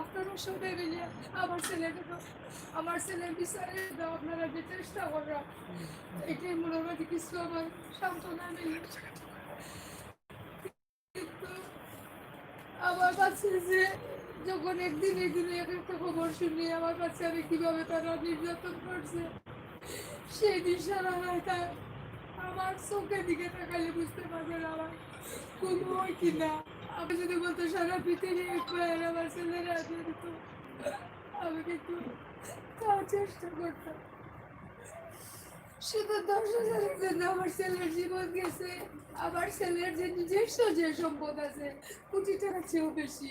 আপনারা সবাই মিলে আমার ছেলেকে আমার ছেলের বিচারে দাও, আপনারা যে চেষ্টা করা, এটাই মনের মধ্যে কিছু আমার সান্ত্বনা মিলে। কিন্তু আমার কাছে যে যখন একদিনে এক একটা খবর শুনি, আমার কাছে আমি কিভাবে তারা নির্যাতন করছে, সেই দিন সারা রাত আমার চোখের দিকে তাকালে বুঝতে পারবেন আমার কোনো হয় কিনা। আমি যদি বলতো সারা পৃথিবী একবার আমার ছেলেরা দিত, আমি কিন্তু তার চেষ্টা করতাম। শুধু 10,000-এর জন্য আমার ছেলের জীবন গেছে। আমার ছেলের যে নিজস্ব যে সম্পদ আছে, কোটি টাকার চেয়েও বেশি,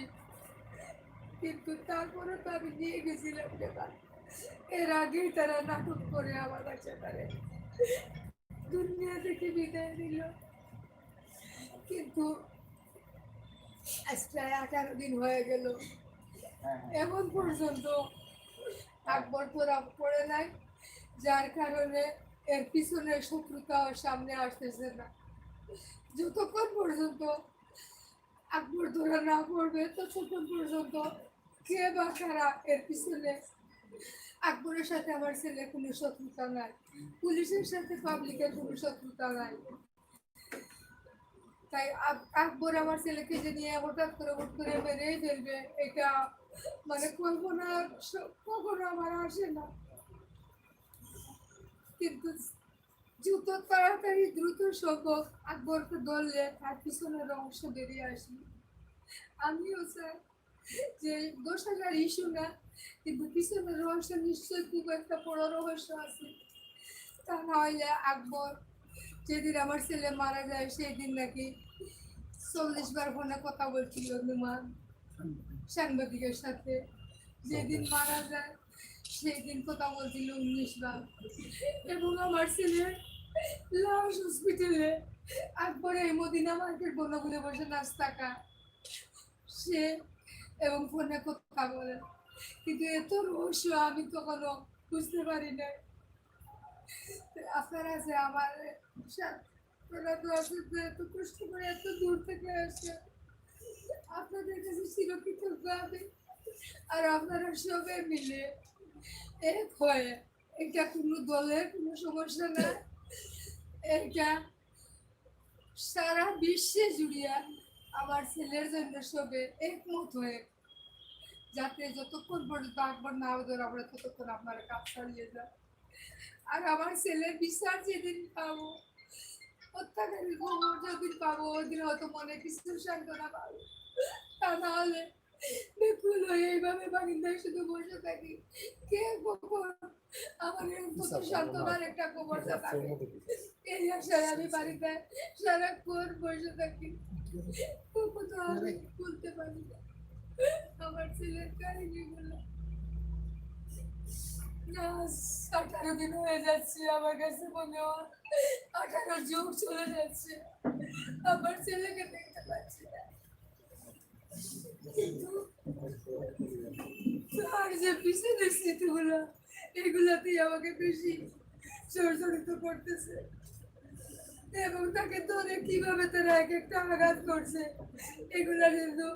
কিন্তু তারপরে তো আমি নিয়ে গেছিলাম টাকা। এর আগেই তারা নাটক করে আমার বাচ্চাটারে দুনিয়া থেকে বিদায় দিল। কিন্তু আজ প্রায় 18 দিন হয়ে গেল, এখন পর্যন্ত আকবর ধরা পড়ে নাই, যার কারণে এর পিছনের শত্রুতা সামনে আসতেছে না। যতক্ষণ পর্যন্ত আকবর ধরা না পড়বে ততক্ষণ পর্যন্ত কে বা কারা এর পিছনে। আকবরের সাথে আমার ছেলে কোনো শত্রুতা নাই, পুলিশের সাথে পাবলিকের কোনো শত্রুতা নাই। তাই আকবর আমার ছেলেকে যে নিয়ে হঠাৎ করে হুট করে মেরেই ফেলবে, এটা মানে কল্পনা কখনো আমার আসে না। কিন্তু যত তাড়াতাড়ি দ্রুত সম্ভব আকবরকে ধরলে তার পিছনের রহস্য বেরিয়ে আসি। আমিও চাই যে 10,000 ইস্যু না, কিন্তু পিছনের রহস্য নিশ্চয়ই খুব একটা বড় রহস্য আছে। তা না হইলে আকবর যেদিন আমার ছেলে মারা যায় সেই দিন নাকি 40 বার ফোনে কথা বলছিল নুমান সাংবাদিকের সাথে। যেদিন মারা যায় সেই দিন কথা বলছিল 19 বার। এবং আমার ছেলের লাশ হসপিটালে আকবরে মদিনা মার্কেট বন্ধ বসে নাস্তা খায় সে, এবং ফোনে কথা বলে। কিন্তু এত রহস্য আমি কখনো বুঝতে পারি না। আপনারা যে আমার এত কষ্ট করে এত দূর থেকে আসে, আপনাদের কাছে চিরকৃতজ্ঞ আমি। আর আপনারা সবাই মিলে এক হয়ে, এটা কোনো দলের কোনো সমস্যা না, এটা সারা বিশ্বে জুড়িয়া আমার ছেলের জন্য সবে একমত হয়ে, যাতে যতক্ষণ পর্যন্ত আকবর না ধরা ততক্ষণ আপনারা কাজ চালিয়ে যান। আর আমার ছেলের বিচার যেদিন পাবো, হত্যাকারীর খবর যেদিন পাবো, ওই দিন হয়তো মনে কিছু সান্ত্বনা পাবো। তা না হলে দেখুন এইভাবে বারিন্দায় শুধু বসে থাকি, কে কখন আমার অন্তত সান্ত্বনার একটা খবর থাকে, এই আশায় আমি বাড়িতে সারাক্ষণ বসে থাকি। তবু তো আমি বলতে পারি না আমার ছেলের কাহিনীগুলো। 18 দিন হয়ে যাচ্ছে, আমার কাছে মনে হয় 18 যুগ চলে যাচ্ছে, আমার ছেলেকে দেখতে পাচ্ছি না। কিন্তু তার যে পিছনের স্মৃতিগুলো, এগুলাতেই আমাকে বেশি জর্জরিত করতেছে। এবং তাকে ধরে কিভাবে তারা এক একটা আঘাত করছে, এগুলা কিন্তু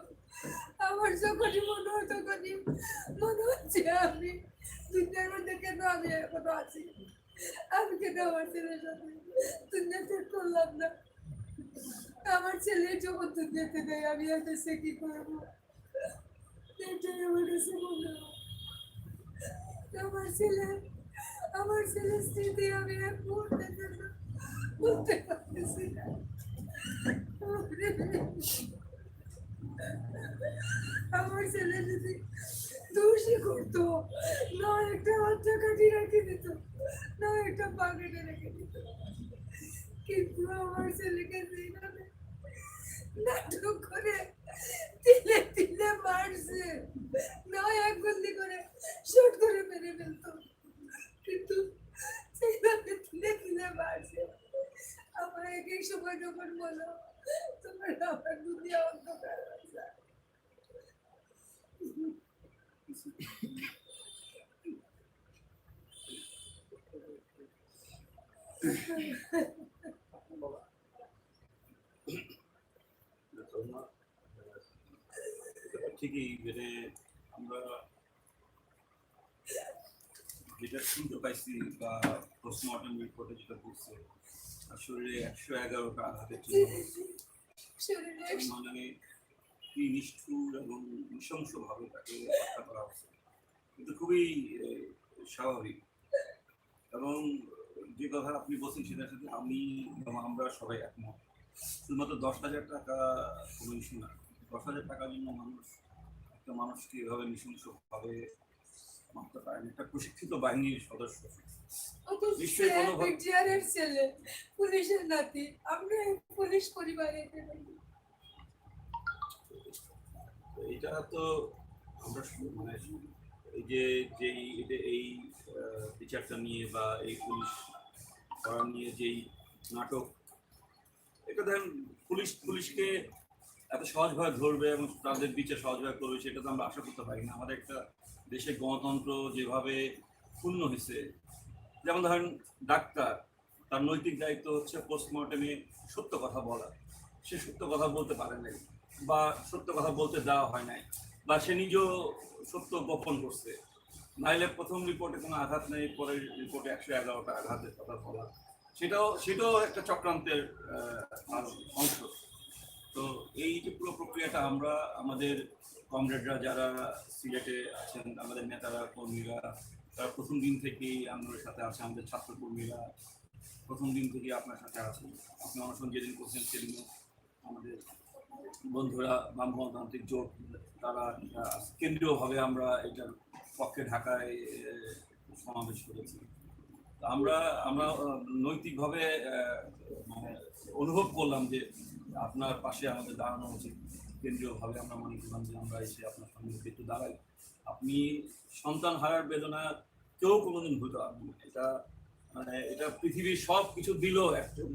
আমার যখনই মনে হয় তখনই মনে হচ্ছে আমি দুনিয়ার মধ্যে কেন আমি এখনো আছি, আমি কেন আমার ছেলের সাথে দুনিয়াতে করলাম না। আমার ছেলে যখন দুনিয়াতে দেয় আমি আর দেশে কি করবো, এটাই আমার কাছে মনে হয়। আমার ছেলের স্মৃতি আমি এক মুহূর্তের জন্য বলতে পারতেছি না। আমার ছেলে যদি দোষী করতো, না একটা বাচ্চা কাটি রেখে দিত, না একটা পা কেটে রেখে দিত, কিন্তু আমার ছেলেকে সেইভাবে নাটক করে তিলে তিলে মারছে, না এক গুলি করে শর্ট করে মেরে ফেলতো, কিন্তু সেইভাবে তিলে তিলে মারছে। আমার এক এক সময় যখন বলো তোমার আমার দুনিয়া অন্ধকার হয়ে যায়। ঠিকই, মানে আমরা যেটা শুনতে পাইছি বা পোস্টমর্টম রিপোর্টে যেটা বলছে শরীরে 111টা আঘাতের চিহ্ন, মানে কি নিষ্ঠুর এবং নৃশংসভাবে তাকে হত্যা করা হচ্ছে, কিন্তু খুবই স্বাভাবিক। এবং যে কথা আপনি বলছেন সেটার সাথে আমি এবং আমরা সবাই একমত। শুধুমাত্র 10,000 টাকা কোনো ইস্যু না। 10,000 টাকার জন্য একটা মানুষকে এভাবে নৃশংসভাবে মারতে পারেন। একটা প্রশিক্ষিত বাহিনীর সদস্য, নিশ্চয়ই কোনোভাবে ছেলে, পুলিশের নাতি, আমরা পুলিশ পরিবারে। এটা তো আমরা মানে এই যে এই বিচারটা নিয়ে বা এই পুলিশ করা নিয়ে যেই নাটক, এটা ধরেন পুলিশকে এত সহজভাবে ধরবে এবং তাদের বিচার সহজভাবে করবে সেটা তো আমরা আশা করতে পারি না। আমাদের একটা দেশে গণতন্ত্র যেভাবে পূর্ণ হয়েছে, যেমন ধরেন ডাক্তার, তার নৈতিক দায়িত্ব হচ্ছে পোস্টমর্টমে সত্য কথা বলা। সে সত্য কথা বলতে পারে নাই বা সত্য কথা বলতে দেওয়া হয় নাই বা সে নিজেও সত্য গোপন করছে, নাইলে প্রথম রিপোর্টে কোনো আঘাত নেই, পরের রিপোর্টে 111টা আঘাতের কথা বলা, সেটাও একটা চক্রান্তের অংশ। তো এই যে পুরো প্রক্রিয়াটা আমরা আমাদের কমরেডরা যারা সিলেটে আছেন, আমাদের নেতারা কর্মীরা, তারা প্রথম দিন থেকেই আমাদের সাথে আছে। আমাদের ছাত্রকর্মীরা প্রথম দিন থেকেই আপনার সাথে আছেন। আপনি অনশন যেদিন করছেন সেদিনও আমাদের বন্ধুরা বাম গণতান্ত্রিক জোট তারা কেন্দ্রীয়ভাবে আমরা এটার পক্ষে ঢাকায় সমাবেশ করেছি। আমরা নৈতিকভাবে মানে অনুভব করলাম যে আপনার পাশে আমাদের দাঁড়ানো উচিত। কেন্দ্রীয়ভাবে আমরা মনে করলাম যে আমরা এসে আপনার সঙ্গে একটু দাঁড়াই। আপনি সন্তান হারার বেদনা কেউ কোনোদিন ভুলতে পারবেন না। এটা পৃথিবীর সব কিছু দিলেও একজন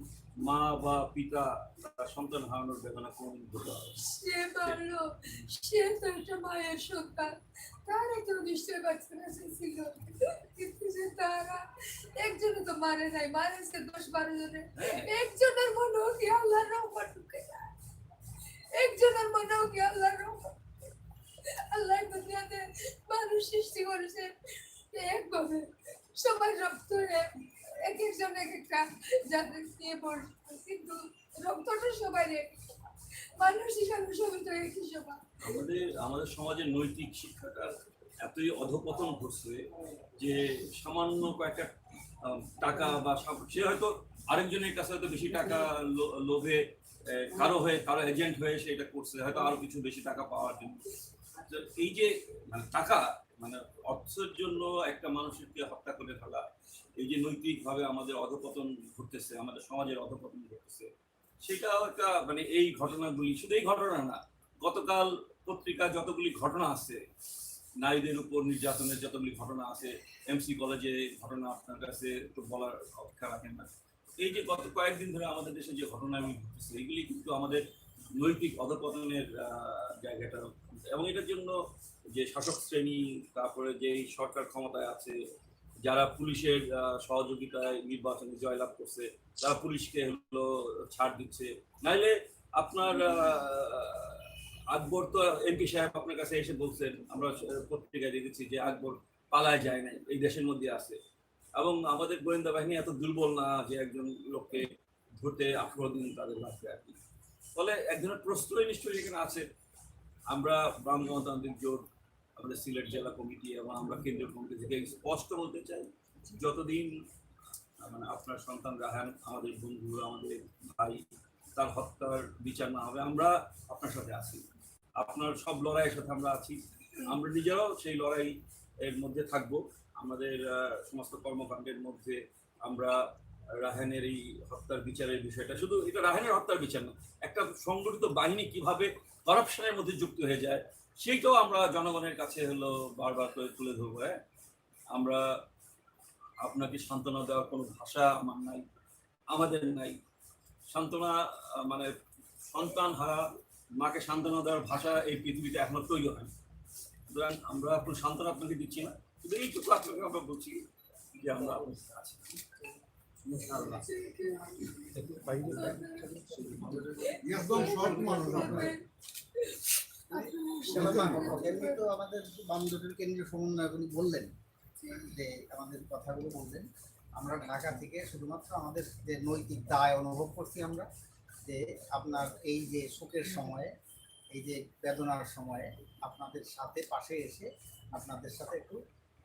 মা বা পিতা তার সন্তান হারানোর বেদনা কোনোদিন ভুলতে পারবে না। সে পারলো, সে তো একটা মায়ের সন্তান, তারা তো নিশ্চয় বাচ্চারা ছিল, কিন্তু যে তারা একজনে তো মারে নাই, মারেছে 10-12 জনে। একজনের মনেও কি আল্লাহর রহমত ঢুকে যায়? একজনের মনেও কি আল্লাহর রহমত? আল্লাহ দুনিয়াতে মানুষ সৃষ্টি করেছে একভাবে, সবাই রক্ত এক একজন এক একটা যাদের নিয়ে পড়ছে, কিন্তু রক্তটা সবাই মানুষ হিসাবে সবাই তো একই সমান। আমাদের সমাজের নৈতিক শিক্ষাটা এতই অধপতন ঘটছে যে সামান্য কয়েকটা টাকা বা সে হয়তো আরেকজনের কাছে হয়তো বেশি টাকা লোভে কারো এজেন্ট হয়ে সে এটা করছে, হয়তো আরো কিছু বেশি টাকা পাওয়ার জন্য। এই যে মানে টাকা, মানে অর্থের জন্য একটা মানুষকে হত্যা করে ফেলা, এই যে নৈতিকভাবে আমাদের অধপতন ঘটতেছে, আমাদের সমাজের অধপতন ঘটতেছে, সেটাও একটা মানে এই ঘটনাগুলি, শুধু এই ঘটনা না, গতকাল পত্রিকা যতগুলি ঘটনা আছে, নারীদের উপর নির্যাতনের যতগুলি ঘটনা আছে, এমসি কলেজে ঘটনা আপনার কাছে তো বলার অপেক্ষা রাখেন না। এই যে গত কয়েকদিন ধরে আমাদের দেশে যে ঘটনাগুলি ঘটছে, এগুলি কিন্তু আমাদের নৈতিক অধপতনের জায়গাটা, এবং এটার জন্য যে শাসক শ্রেণী, তারপরে যে সরকার ক্ষমতায় আছে, যারা পুলিশের সহযোগিতায় নির্বাচনে জয়লাভ করছে, তারা পুলিশকে হলো ছাড় দিচ্ছে। নাইলে আপনার আকবর তো এমপি সাহেব আপনার কাছে এসে বলছেন, আমরা পত্রিকায় দেখেছি যে আকবর পালায় যায় নাই, এই দেশের মধ্যে আছে। এবং আমাদের গোয়েন্দা বাহিনী এত দুর্বল না যে একজন লোককে ধরতে 18 দিন তাদের লাগবে আর কি। ফলে এক ধরনের প্রশ্রয় নিশ্চয়ই এখানে আছে। আমরা বাম গণতান্ত্রিক জোট, আমাদের সিলেট জেলা কমিটি এবং আমরা কেন্দ্রীয় কমিটি থেকে স্পষ্ট বলতে চাই, যতদিন মানে আপনার সন্তান রাহান, আমাদের বন্ধু, আমাদের ভাই, তার হত্যার বিচার না হবে, আমরা আপনার সাথে আছি। আপনার সব লড়াইয়ের সাথে আমরা আছি। আমরা নিজেরাও সেই লড়াই এর মধ্যে থাকবো। আমাদের সমস্ত কর্মকাণ্ডের মধ্যে আমরা রাহানের এই হত্যার বিচারের বিষয়টা, শুধু এটা রাহানের হত্যার বিচার না, একটা সংগঠিত বাহিনী কিভাবে করাপশনের মধ্যে যুক্ত হয়ে যায় সেইটাও আমরা জনগণের কাছে হলো বারবার করে তুলে ধরবো। আমরা আপনাকে সান্ত্বনা দেওয়ার কোনো ভাষা আমার নাই, আমাদের নাই। সান্ত্বনা মানে সন্তান হারা মাকে সান্ত্বনা দেওয়ার ভাষা এই পৃথিবীতে এখনো তৈরি হয়নি। সুতরাং আমরা কোনো সান্ত্বনা আপনাকে দিচ্ছি না, শুধু এইটুকু আপনাকে আমরা বলছি যে আমরা আপনার সাথে আছি। একদম শর্ট মানুষ। এমনি তো আমাদের বাম জোটের কেন্দ্রীয় সমন্বয়ক উনি বললেন যে আমাদের কথাগুলো বললেন, আমরা ঢাকা থেকে শুধুমাত্র আমাদের যে নৈতিক দায় অনুভব করছি আমরা, যে আপনার এই যে শোকের সময়ে, এই যে বেদনার সময়ে আপনাদের সাথে পাশে এসে আপনাদের সাথে একটু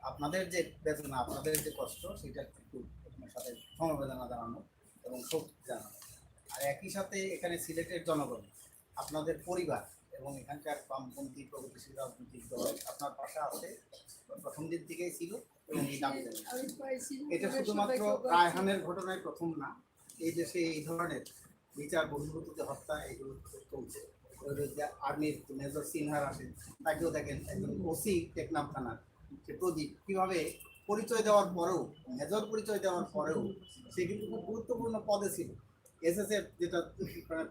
আপনাদের যে বেদনা, আপনাদের যে কষ্ট, সেটা একটু আপনার সাথে সমবেদনা জানানো এবং শোক জানানো। আর একই সাথে এখানে সিলেটের জনগণ, আপনাদের পরিবার এবং এখানকার বামপন্থী প্রগতিশীল রাজনৈতিক দল আপনার পাশে আছে, প্রথম দিন থেকেই ছিল এবং এই দাবি জানিয়েছে। এটা শুধুমাত্র রায়হানের ঘটনায় প্রথম না, এই দেশে এই ধরনের বিচার বহির্ভূত যে হত্যা এগুলো চলছে। আর্মির মেজর সিনহার আসেন, তাকেও দেখেন একজন ওসি টেকনাফ থানার সে প্রদীপ কীভাবে পরিচয় দেওয়ার পরেও, মেজর পরিচয় দেওয়ার পরেও সে কিন্তু খুব গুরুত্বপূর্ণ পদে ছিল। এসএসএফ যেটা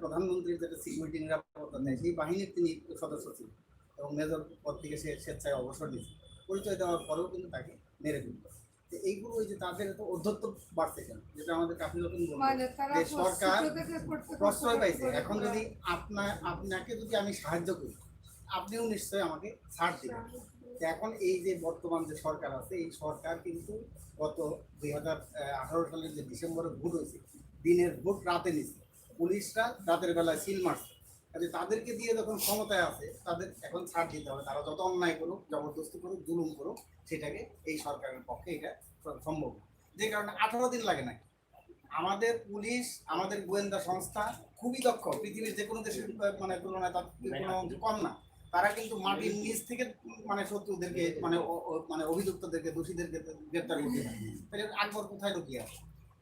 প্রধানমন্ত্রীর যেটা সিকিউরিটি নিরাপত্তা দেয়, সেই বাহিনীর তিনি সদস্য ছিলেন এবং মেজর পদ থেকে সে স্বেচ্ছায় অবসর নিয়েছে। পরিচয় দেওয়ার পরেও কিন্তু তাকে মেরে ফেলল। এইগুলো ওই যে তাদের তো অধ্যত্ব বাড়ছে কেন, যেটা আমাদের কাফিল রতন বলল যে সরকার প্রশ্রয় পাইছে। এখন যদি আপনাকে যদি আমি সাহায্য করি, আপনিও নিশ্চয়ই আমাকে ছাড় দেবেন। এখন এই যে বর্তমান যে সরকার আছে, এই সরকার কিন্তু গত 2018 সালের যে ডিসেম্বরে ভোট হয়েছে, দিনের ভোট রাতে নিচ্ছে, পুলিশরা রাতের বেলায় সিল মারছে। কাজে তাদেরকে দিয়ে যখন ক্ষমতায় আছে, তাদের এখন ছাড় দিতে হবে। তারা যত অন্যায় করুক, জবরদস্তি করুক, জুলুম করুক, সেটাকে এই সরকারের পক্ষে এটা সম্ভব না। যে কারণে 18 দিন লাগে না। আমাদের পুলিশ, আমাদের গোয়েন্দা সংস্থা খুবই দক্ষ, পৃথিবীর যে কোনো দেশের মানে তুলনায় তার কোনো অংশ কম না। তারা কিন্তু মাটির নিচ থেকে মানে শত্রুদেরকে মানে অভিযুক্তদেরকে, দোষীদেরকে গ্রেপ্তার করতে পারে। তাহলে আকবর কোথায় লুকিয়ে আছে?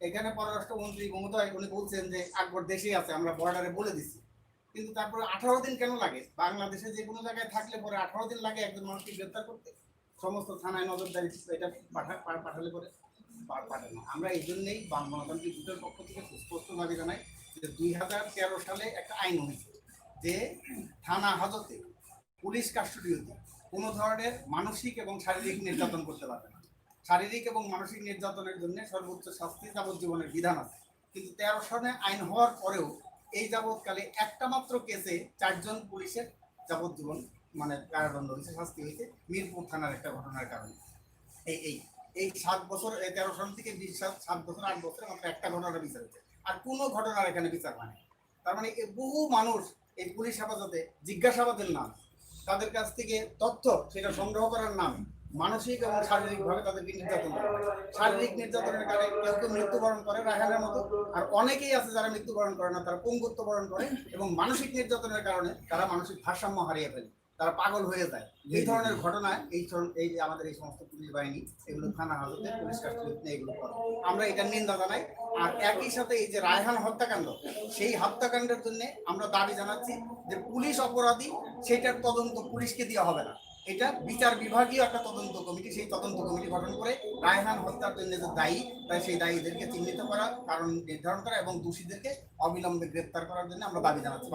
এখানে পররাষ্ট্রমন্ত্রী মমতায় উনি বলছেন যে আকবর দেশেই আছে, আমরা বর্ডারে বলে দিচ্ছি। কিন্তু তারপরে 18 দিন কেন লাগে? বাংলাদেশে যে কোনো জায়গায় থাকলে পরে 18 দিন লাগে একজন মানুষকে গ্রেপ্তার করতে। সমস্ত থানায় নজরদারি এটা পাঠালে পরে পাঠায় না। আমরা এই জন্যেই বাম গণতান্ত্রিক জোটের পক্ষ থেকে সুস্পষ্টভাবে জানাই যে 2013 সালে একটা আইন হয়েছে যে থানা হাজতে, পুলিশ কাস্টোডিওতে কোনো ধরনের মানসিক এবং শারীরিক নির্যাতন করতে পারবে না। শারীরিক এবং মানসিক নির্যাতনের জন্য সর্বোচ্চ শাস্তি যাবজ্জীবনের বিধান আছে। কিন্তু 13 সনে আইন হওয়ার পরেও এই যাবৎকালে একটা মাত্র কেসে 4 জন পুলিশের যাবজ্জীবন মানে কারাদণ্ড হয়েছে, শাস্তি হয়েছে মিরপুর থানার একটা ঘটনার কারণে। এই 7 বছর, 13 সন থেকে 7 বছর 8 বছরে মাত্র একটা ঘটনার বিচার হয়েছে, আর কোনো ঘটনার এখানে বিচার মানে। তার মানে বহু মানুষ এই পুলিশ হেফাজতে জিজ্ঞাসাবাদের নাম, তাদের কাছ থেকে তথ্য সেটা সংগ্রহ করার নাম মানসিক এবং শারীরিকভাবে তাদেরকে নির্যাতন করে। শারীরিক নির্যাতনের কারণে কেউ কেউ মৃত্যুবরণ করে রায়হানের মতো, আর অনেকেই আছে যারা মৃত্যুবরণ করে না, তারা পঙ্গুত্ব বরণ করে এবং মানসিক নির্যাতনের কারণে তারা মানসিক ভারসাম্য হারিয়ে ফেলে, তারা পাগল হয়ে যায়। এই ধরনের ঘটনায় এই যে আমাদের এই সমস্ত পুলিশ বাহিনী এগুলো থানা হাজতে, পুলিশ কাস্টোডিতে এগুলো করে। আমরা এটার নিন্দা জানাই। আর একই সাথে এই যে রায়হান হত্যাকাণ্ড, সেই হত্যাকাণ্ডের জন্য আমরা দাবি জানাচ্ছি যে পুলিশ অপরাধী, সেটার তদন্ত পুলিশকে দেওয়া হবে না। এটা বিচার বিভাগীয় একটা তদন্ত কমিটি, সেই তদন্ত কমিটি গঠন করে রায়হান হত্যার জন্য যে দায়ী, তাই সেই দায়ীদেরকে চিহ্নিত করা, কারণ নির্ধারণ করা এবং দোষীদেরকে অবিলম্বে গ্রেপ্তার করার জন্য আমরা দাবি জানাচ্ছি।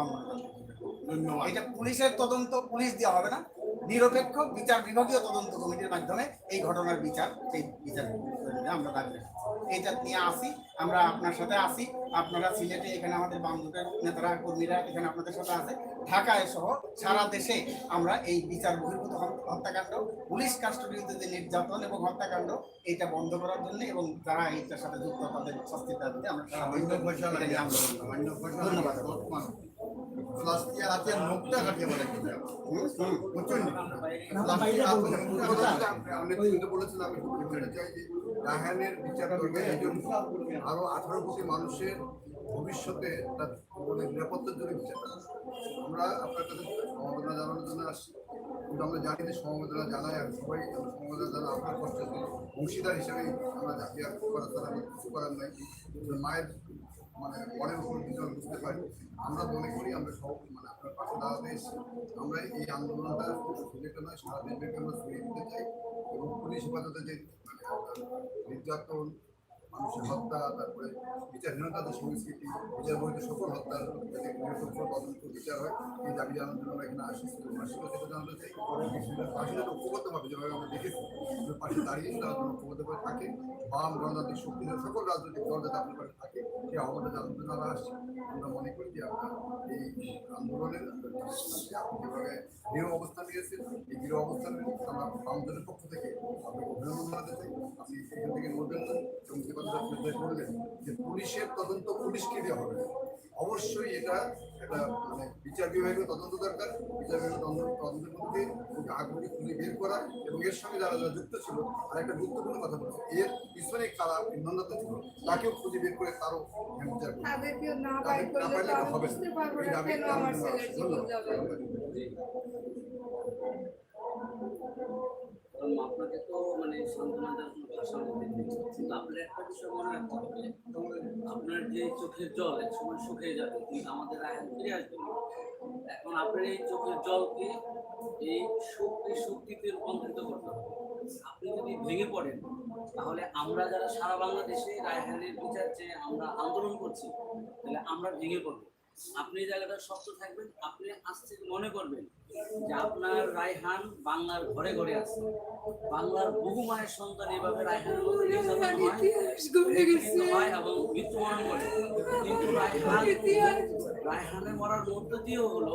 ধন্যবাদ। এটা পুলিশের তদন্ত পুলিশ দেওয়া হবে না, নিরপেক্ষ বিচার বিভাগীয় তদন্ত কমিটির মাধ্যমে এই ঘটনার বিচার, সেই বিচার আমরা দাবি রাখছি। এটা নিয়ে আসি, আমরা আপনার সাথে আসি। আপনারা সিলেটে এখানে আমাদের বাম জোটের নেতারা, কর্মীরা এখানে আপনাদের সাথে আছে। ঢাকায় সহ সারা দেশে আমরা এই বিচার বহির্ভূত হত্যাকাণ্ড, পুলিশ কাস্টোডিতে যে নির্যাতন এবং হত্যাকাণ্ড, এইটা বন্ধ করার জন্য এবং যারা এইটার সাথে যুক্ত তাদের শাস্তির দাবিতে আমরা ধন্যবাদ। রায়হানের বিচার করবে এই জন্য আরো 18 কোটি মানুষের ভবিষ্যতে তার নিরাপত্তার জন্য বিচার করবে। আমরা আপনার কাছে সমবেদনা জানানোর জন্য আসছি, কিন্তু আমরা জানি যে সমবেদনা জানাই আর সবাই সমবেদনা জানা আপনার কষ্ট অংশীদার হিসেবেই আমরা জাতীয় করার তারা কিছু করার নাই। মায়ের মানে পরের উপর বিচার বুঝতে পারি। আমরা মনে করি আমরা সব মানে আপনার পাশে দাঁড়াতে এসেছি। আমরা এই আন্দোলনটা সিলেটে নয়, সারা দেশকে আমরা ছড়িয়ে দিতে চাই এবং পুলিশ হেফাজতে যে মানে নির্যাতন মানুষের হত্যা, তারপরে বিচারহীনতার সংস্কৃতি, বিচার বহিত সকল হত্যার যাতে নিরপেক্ষ তদন্ত বিচার হয়, এই দাবি জানানোর জন্য আমরা এখানে আসি। সেটা জানাতে চাই পাশে যাতে ঐক্যবদ্ধভাবে যেভাবে আমরা দেখেছি আপনার পাশে দাঁড়িয়ে তারা যেন ঐক্যবদ্ধভাবে থাকে, বাম গণতান্ত্রিক শক্তি সকল রাজনৈতিক দল যাতে আপনার পাশে থাকে সেই আহ্বানটা জানানোর জন্য আমরা আসছি। আমরা মনে করি যে আপনার এই আন্দোলনের আপনি যেভাবে দৃঢ় অবস্থান নিয়েছেন, এই দৃঢ় অবস্থানের আমরা বামদলের পক্ষ থেকে আপনাকে অভিনন্দন জানাতে চাই। আপনি এখান থেকে বলবেন না এবং যে কথাটা নির্দেশ করলেন যে পুলিশের তদন্ত পুলিশকে দিয়ে হবে না, অবশ্যই এটা একটা মানে বিচার বিভাগীয় তদন্ত দরকার। বিচার বিভাগীয় তদন্তের মধ্যে আগ্রহী খুঁজে বের করা এবং এর সঙ্গে যারা যারা যুক্ত ছিল আর একটা গুরুত্বপূর্ণ কথা বলছে, এর পিছনে কারা নিন্দতা ছিল তাকেও খুঁজে বের করে তারও বিচার করবে। তাদেরকেও না বাইর করলে তো আমি বুঝতে পারবো না কেন আমার ছেলের জীবন যাবে। কারণ আপনাকে তো মানে সান্ত্বনা দেওয়ার কোনো ভাষার মধ্যে নেই। কিন্তু আপনার একটা বিষয় মনে রাখতে হবে, আপনার যে চোখের জল এক সময় শুকিয়ে যাবে, কিন্তু আমাদের রায়হান ফিরে আসবে না। এখন আপনার এই চোখের জলকে এই শক্তিতে রূপান্তরিত করতে হবে। আপনি যদি ভেঙে পড়েন তাহলে আমরা যারা সারা বাংলাদেশে রায়হানের বিচার চেয়ে আমরা আন্দোলন করছি, তাহলে আমরা ভেঙে পড়বো। আপনি এই জায়গাটা শক্ত থাকবেন, আপনি আস্তে মনে করবেন যে আপনার রায়হান বাংলার ঘরে ঘরে আছে। বাংলার বহু মায়ের সন্তান এভাবে রায়হানের মধ্যে নির্যাতন হয় এবং মৃত্যুবরণ করে। কিন্তু রায়হানের মরার মধ্য দিয়েও হলো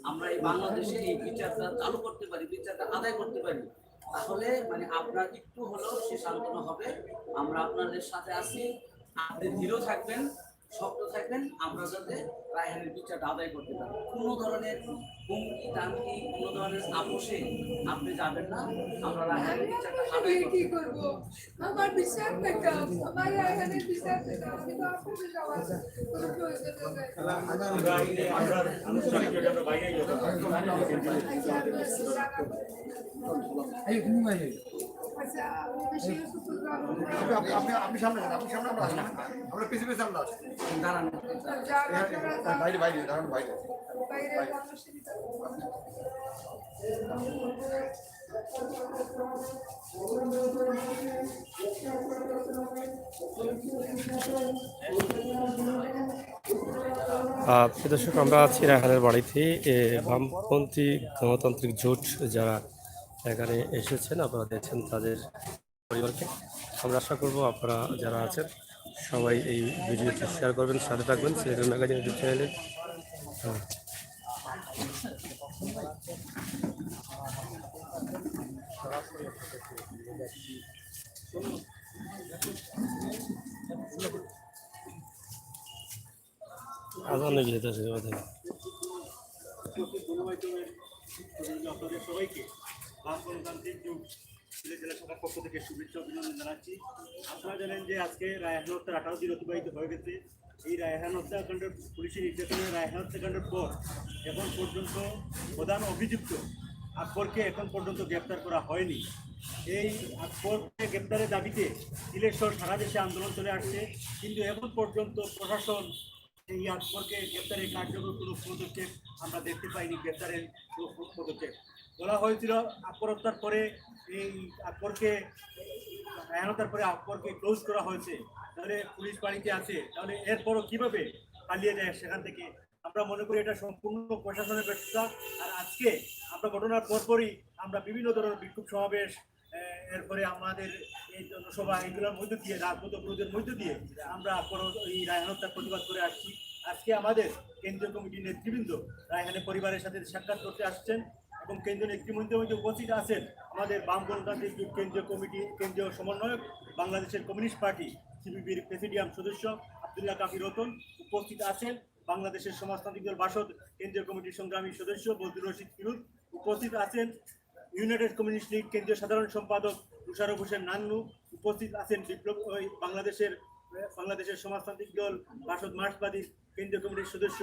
আমরা এই বাংলাদেশে এই বিচারটা চালু করতে পারি, বিচারটা আদায় করতে পারি, তাহলে মানে আপনার একটু হলেও সে সান্ত্বনা হবে। আমরা আপনাদের সাথে আছি, আপনি দৃঢ় থাকবেন, শক্ত থাকবেন, আমরা যাতে রায়হানের বিচারটা আদায় করতে পারি। কোনো ধরনের হুমকি টামকি, কোনো ধরনের আপোষে আপনি যাবেন না। আমরা রায়হানের বিচারটা আদায় কি করব? আমার বিচার পেতাম, আমার রায়হানের বিচার পেতাম, আমি তো আপনাদের সবার কোনো প্রয়োজন নেই। আচ্ছা, আমি বেশি সুস্থ আপনি সামনে যান, আপনি সামনে আমরা আসি, আমরা পিছিয়ে পিছিয়ে আমরা আসি। দাঁড়ান। বাইরে বাইরে দাঁড়ান, বাইরে বাইরে আমার সুবিধা প্রিয় দর্শক, আমরা আছি রায়হানের বাড়িতে। বামপন্থী গণতান্ত্রিক জোট যারা এখানে এসেছেন, আপনারা দেখছেন তাদের পরিবারকে। আমরা আশা করব আপনারা যারা আছেন সবাই এই ভিডিওটি শেয়ার করবেন, সাথে থাকবেন সিলেটের ম্যাগাজিন ইউটিউব চ্যানেলে। আজান নাকি যেতে আছে কথা আপনাদের সবাইকে বাম গণতান্ত্রিক যুগ সিলেট জেলা শাখার পক্ষ থেকে শুভেচ্ছা অভিনন্দন জানাচ্ছি। আপনারা জানেন যে আজকে রায়হান হত্যার 18 দিন অতিবাহিত হয়ে গেছে। এই রায়হান হত্যাকাণ্ডের পুলিশের নির্যাতনের রায়হান হত্যাকাণ্ডের পর এখন পর্যন্ত প্রধান অভিযুক্ত আকবরকে এখন পর্যন্ত গ্রেপ্তার করা হয়নি। এই আকবরকে গ্রেপ্তারের দাবিতে সিলেট সহ সারা দেশে আন্দোলন চলে আসছে, কিন্তু এখন পর্যন্ত প্রশাসন এই আকবরকে গ্রেপ্তারের কার্যকর কোনো পদক্ষেপ আমরা দেখতে পাইনি। গ্রেপ্তারের পদক্ষেপ বলা হয়েছিল আকবর হত্যার পরে এই আকবরকে রায়হানতার পরে আকবরকে ক্লোজ করা হয়েছে, তাহলে পুলিশ বাড়িতে আছে, তাহলে এরপরও কিভাবে পালিয়ে যায় সেখান থেকে? আমরা মনে করি এটা সম্পূর্ণ প্রশাসনের ব্যর্থতা। আর আজকে আমরা ঘটনার পরপরই আমরা বিভিন্ন ধরনের বিক্ষোভ সমাবেশ, এরপরে আমাদের এই জনসভা, এগুলোর মধ্যে দিয়ে রাজপথ অবরোধের মধ্যে দিয়ে আমরা এই রায়হান হত্যার প্রতিবাদ করে আসছি। আজকে আমাদের কেন্দ্রীয় কমিটির নেতৃবৃন্দ রায়হানের পরিবারের সাথে সাক্ষাৎ করতে আসছেন এবং কেন্দ্রীয় নেতৃবৃন্দের মধ্যে উপস্থিত আছেন আমাদের বাম গণতান্ত্রিক যুগ কেন্দ্রীয় কমিটি কেন্দ্রীয় সমন্বয়ক, বাংলাদেশের কমিউনিস্ট পার্টি সিপিবির প্রেসিডিয়াম সদস্য আব্দুল্লাহ কাফি রতন, উপস্থিত আছেন বাংলাদেশের সমাজতান্ত্রিক দল বাসদ কেন্দ্রীয় কমিটির সংগ্রামী সদস্য বদরুল রশিদ ফিরোজ, উপস্থিত আছেন ইউনাইটেড কমিউনিস্ট লীগ কেন্দ্রীয় সাধারণ সম্পাদক মুশারফ হোসেন নান্নু, উপস্থিত আছেন বাংলাদেশের সমাজতান্ত্রিক দল বাসদ মার্ক্সবাদী কেন্দ্রীয় কমিটির সদস্য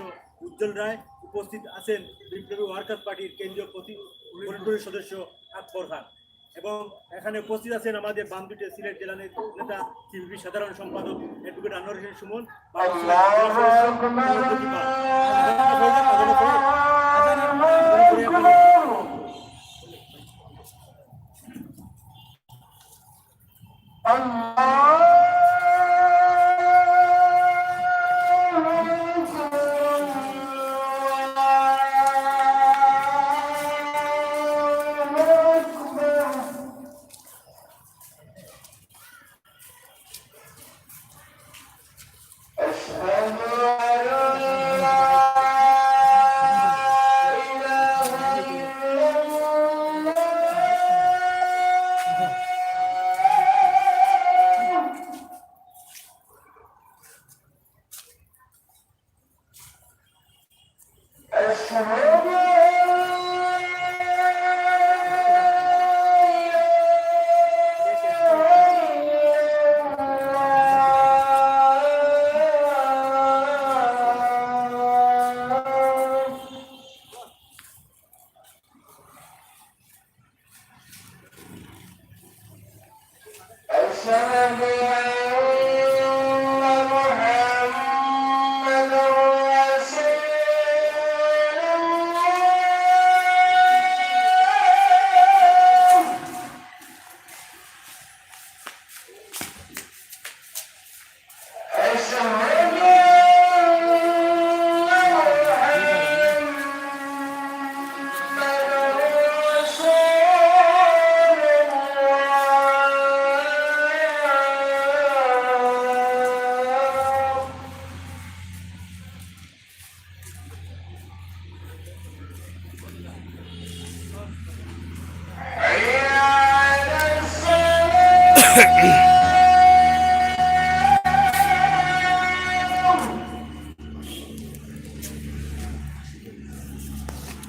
উজ্জ্বল রায়, উপস্থিত আছেন বিপ্লবী ওয়ার্কার্স পার্টির কেন্দ্রীয় পরিষদের সদস্য আকবর খান, এবং এখানে উপস্থিত আছেন আমাদের বাম দুটি সিলেট জেলা নেতা সিপিবি সাধারণ সম্পাদক অ্যাডভোকেট আনোয়ার হোসেন সুমন, Allah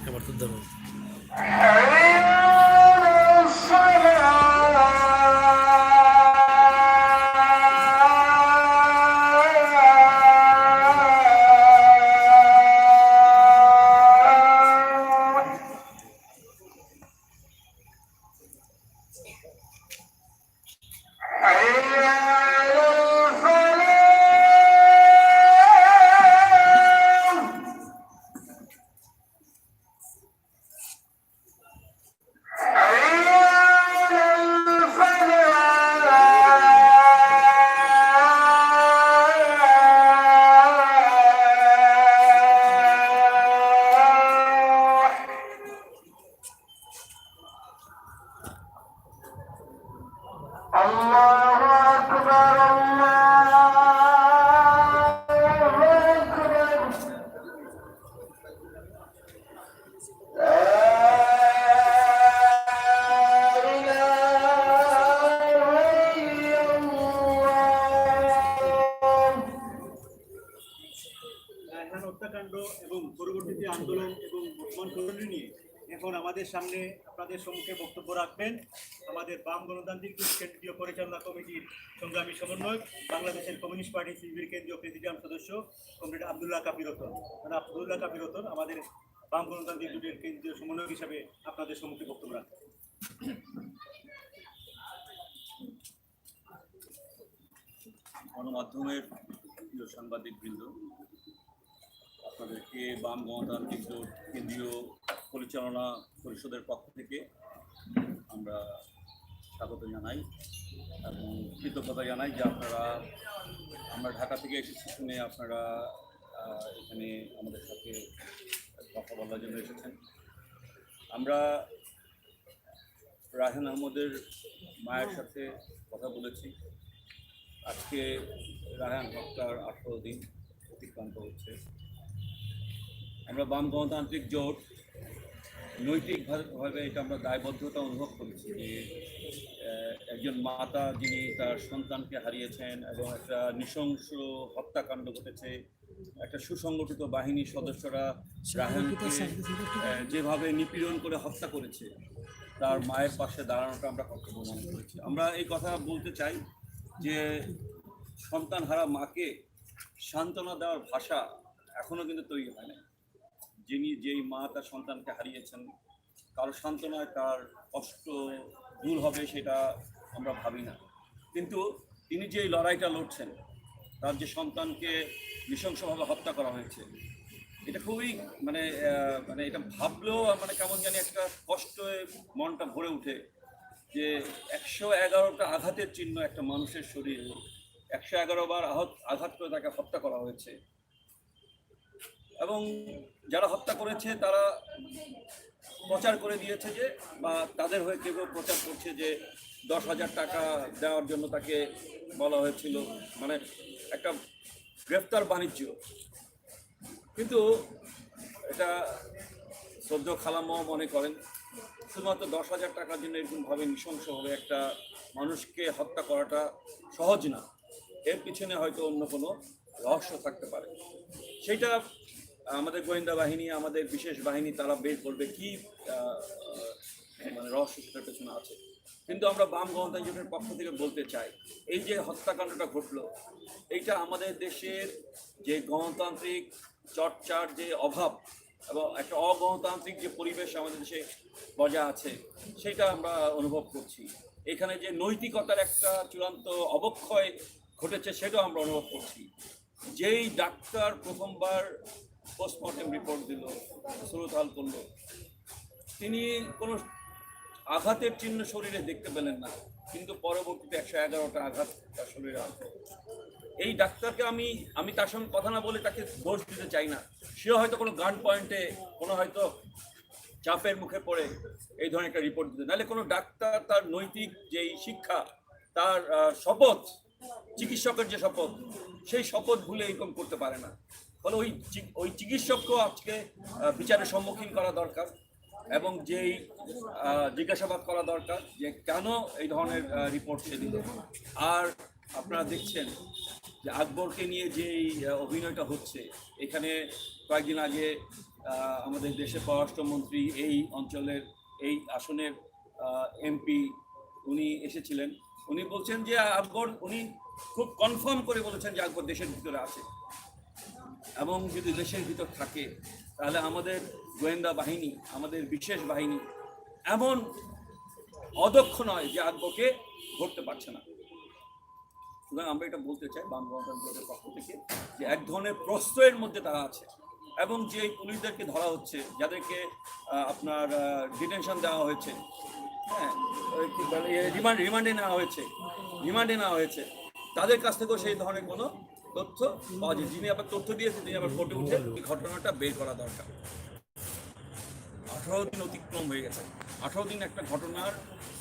এবার তো ধরুন রায়হান হত্যাকাণ্ড এবং পরবর্তীতে আন্দোলন এবং বর্তমান করণীয় নিয়ে এখন আমাদের সামনে আপনাদের সম্মুখে বক্তব্য রাখবেন আমাদের বাম গণতান্ত্রিক জোট কেন্দ্রীয় পরিচালনা কমিটির সংগ্রামী সমন্বয়ক বাংলাদেশের কমিউনিস্ট পার্টি সিপিবির কেন্দ্রীয় প্রেসিডিয়াম সদস্য কমরেড আব্দুল্লাহ কাফি রতন। আব্দুল্লাহ কাফি রতন আমাদের বাম গণতান্ত্রিক জোটের কেন্দ্রীয় সমন্বয়ক হিসাবে আপনাদের সম্মুখে বক্তব্য রাখবেন। গণমাধ্যমের প্রিয় সাংবাদিকবৃন্দ, আপনাদেরকে বাম গণতান্ত্রিক জোট কেন্দ্রীয় পরিচালনা পরিষদের পক্ষ থেকে আমরা স্বাগত জানাই এবং কৃতজ্ঞতা জানাই যে আমরা ঢাকা থেকে এসেছি শুনে আপনারা এখানে আমাদের সাথে কথা বলার জন্য এসেছেন। আমরা রায়হান আহমদের মায়ের সাথে কথা বলেছি। আজকে রায়হান হত্যার 18 দিন অতিক্রান্ত হচ্ছে। আমরা বাম গণতান্ত্রিক জোট নৈতিকভাবে এটা আমরা দায়বদ্ধতা অনুভব করেছি যে একজন মাতা যিনি তার সন্তানকে হারিয়েছেন এবং একটা নৃশংস হত্যাকাণ্ড ঘটেছে, একটা সুসংগঠিত বাহিনীর সদস্যরা রায়হানকে যেভাবে নিপীড়ন করে হত্যা করেছে তার মায়ের পাশে দাঁড়ানোটা আমরা কর্তব্য মনে করেছি। আমরা এই কথা বলতে চাই যে সন্তানহারা মাকে সান্ত্বনা দেওয়ার ভাষা এখনও কিন্তু তৈরি হয় না। যেই মা তার সন্তানকে হারিয়েছেন, কারো সান্ত্বনায় তার কষ্ট দূর হবে সেটা আমরা ভাবি না, কিন্তু তিনি যে লড়াইটা লড়ছেন, তার যে সন্তানকে নৃশংসভাবে হত্যা করা হয়েছে, এটা খুবই মানে এটা ভাবলেও কেমন জানি একটা কষ্টে মনটা ভরে ওঠে যে 111টা আঘাতের চিহ্ন একটা মানুষের শরীরে 111 বার আঘাত করে তাকে হত্যা করা হয়েছে। এবং যারা হত্যা করেছে তারা প্রচার করে দিয়েছে যে, বা তাদের হয়ে কেউ প্রচার করছে যে 10,000 টাকা দেওয়ার জন্য তাকে বলা হয়েছিল, একটা গ্রেফতার বাণিজ্য। কিন্তু এটা সদ্য খালামও মনে করেন শুধুমাত্র 10,000 টাকার জন্য এরকমভাবে নৃশংসভাবে একটা মানুষকে হত্যা করাটা সহজ না। এর পিছনে হয়তো অন্য কোনো রহস্য থাকতে পারে। সেটা আমাদের গোয়েন্দা বাহিনী, আমাদের বিশেষ বাহিনী তারা বের করবে কি রহস্য সেটার পেছনে আছে। কিন্তু আমরা বাম গণতান্ত্রিক জোটের পক্ষ থেকে বলতে চাই, এই যে হত্যাকাণ্ডটা ঘটলো, এইটা আমাদের দেশের যে গণতান্ত্রিক চর্চার যে অভাব এবং একটা অগণতান্ত্রিক যে পরিবেশ আমাদের দেশে বজায় আছে, সেটা আমরা অনুভব করছি। এখানে যে নৈতিকতার একটা চূড়ান্ত অবক্ষয় ঘটেছে সেটাও আমরা অনুভব করছি। যেই ডাক্তার প্রথমবার পোস্টমর্টেম রিপোর্ট দিল, সুরতহাল করলো, তিনি কোনো আঘাতের চিহ্ন শরীরে দেখতে পেলেন না, কিন্তু পরবর্তীতে 111টা আঘাত তার শরীরে আছে। এই ডাক্তারকে আমি তার সঙ্গে কথা না বলে তাকে দোষ দিতে চাই না। সে হয়তো কোনো গান পয়েন্টে, কোনো হয়তো চাপের মুখে পড়ে এই ধরনের একটা রিপোর্ট দিতে, নাহলে কোনো ডাক্তার তার নৈতিক যেই শিক্ষা, তার শপথ, চিকিৎসকের যে শপথ, সেই শপথ ভুলে এরকম করতে পারে না। ফলে ওই চিকিৎসককেও আজকে বিচারের সম্মুখীন করা দরকার, এবং যেই জিজ্ঞাসাবাদ করা দরকার যে কেন এই ধরনের রিপোর্ট সে দিল। আর আপনারা দেখছেন যে আকবরকে নিয়ে যেই অভিনয়টা হচ্ছে, এখানে কয়েকদিন আগে আমাদের দেশের পররাষ্ট্রমন্ত্রী এই অঞ্চলের, এই আসনের এমপি, উনি এসেছিলেন। উনি বলছেন যে আকবর, উনি খুব কনফার্ম করে বলেছেন যে আকবর দেশের ভিতরে আছে, এবং যদি দেশের ভিতর থাকে তাহলে আমাদের গোয়েন্দা বাহিনী, আমাদের বিশেষ বাহিনী এমন অদক্ষ নয় যে আকবরকে ধরতে পারছে না। সুতরাং আমরা এটা বলতে চাই বাম গণতন্ত্রের পক্ষ থেকে যে এক ধরনের প্রশ্রয়ের মধ্যে তারা আছে, এবং যে পুলিশদেরকে ধরা হচ্ছে, যাদেরকে আপনার ডিটেনশন দেওয়া হয়েছে, হ্যাঁ, রিমান্ডে নেওয়া হয়েছে, তাদের কাছ থেকেও সেই ধরনের কোনো তথ্য পাওয়া যায়। যিনি আবার তথ্য দিয়েছে তিনি আবার কোর্টে উঠে এই ঘটনাটা বের করা দরকার। 18 দিন অতিক্রম হয়ে গেছে। 18 দিন একটা ঘটনার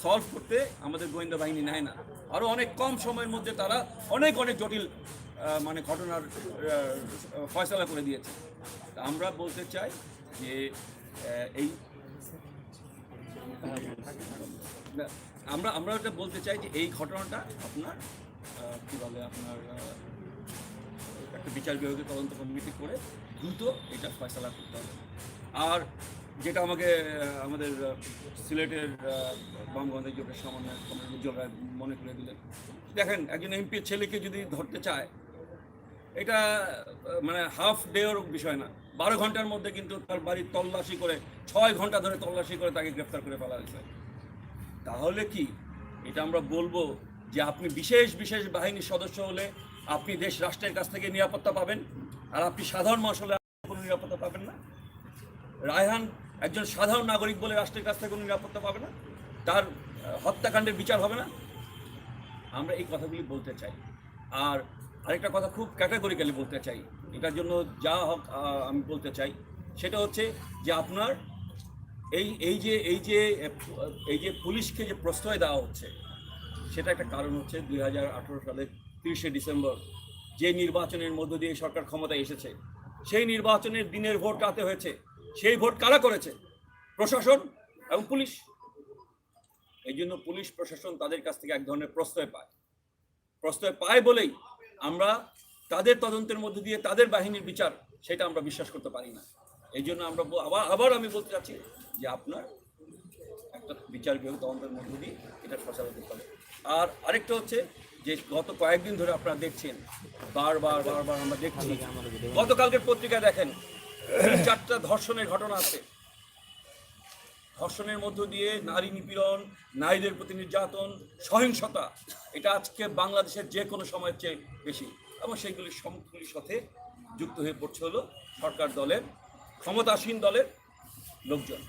সলভ করতে আমাদের গোয়েন্দা বাহিনী নেয় না। আরও অনেক কম সময়ের মধ্যে তারা অনেক জটিল মানে ঘটনার ফয়সালা করে দিয়েছে। আমরা বলতে চাই যে এই আমরা এটা বলতে চাই যে এই ঘটনাটা আপনার কী বলে, আপনার একটা বিচার বিভাগীয় তদন্ত কমিটি করে দ্রুত এটা ফয়সালা করতে হবে। আর যেটা আমাদের সিলেটের বাম গণতান্ত্রিক জোটের সমন্বয় উজ্জ্বল রায় মনে করে দিলেন, দেখেন একজন এমপির ছেলেকে যদি ধরতে চায়, এটা মানে হাফ ডের বিষয় না, 12 ঘন্টার মধ্যে কিন্তু তার বাড়ির তল্লাশি করে 6 ঘন্টা ধরে তল্লাশি করে তাকে গ্রেফতার করে ফেলা হয়েছে। তাহলে কি এটা আমরা বলবো যে আপনি বিশেষ বাহিনীর সদস্য হলে আপনি দেশ রাষ্ট্রের কাছ থেকে নিরাপত্তা পাবেন, আর আপনি সাধারণ মানুষ হলে কোনো নিরাপত্তা পাবেন না? রায়হান একজন সাধারণ নাগরিক বলে রাষ্ট্রের কাছ থেকে কোনো নিরাপত্তা পাবে না, তার হত্যাকাণ্ডের বিচার হবে না? আমরা এই কথাগুলি বলতে চাই। আর আরেকটা কথা খুব ক্যাটাগরিক্যালি বলতে চাই, এটার জন্য যা আমি বলতে চাই সেটা হচ্ছে যে আপনার এই যে পুলিশকে যে প্রশ্রয় দেওয়া হচ্ছে, সেটা একটা কারণ হচ্ছে 2018 সালের 30শে ডিসেম্বর যে নির্বাচনের মধ্য দিয়ে সরকার ক্ষমতায় এসেছে, সেই নির্বাচনের দিনের ভোট রাতে হয়েছে। সেই ভোট কারা করেছে? প্রশাসন এবং পুলিশ। এই জন্য পুলিশ প্রশাসন তাদের কাছ থেকে এক ধরনের প্রশ্রয় পায় বলেই আমরা তাদের তদন্তের মধ্যে দিয়ে তাদের বাহিনীর বিচার, সেটা আমরা বিশ্বাস করতে পারি না। এই জন্য আমরা আবার আমি বলতে চাচ্ছি যে আপনার একটা বিচার বিভাগ তদন্তের মধ্যে দিয়ে এটা ফয়সালা করতে হবে। আর আরেকটা হচ্ছে যে গত কয়েকদিন ধরে আপনারা দেখছেন, বারবার আমরা দেখছি, গতকালকের পত্রিকায় দেখেন 4টা ধর্ষণের ঘটনা আছে। ধর্ষণের মধ্য দিয়ে নারী নিপীড়ন, নারীদের প্রতি নির্যাতন, সহিংসতা, এটা আজকে বাংলাদেশের যে কোনো সময়ের চেয়ে বেশি, এবং সেইগুলির সবগুলির সাথে যুক্ত হয়ে পড়ছে হলো সরকার দলের, ক্ষমতাসীন দলের লোকজন,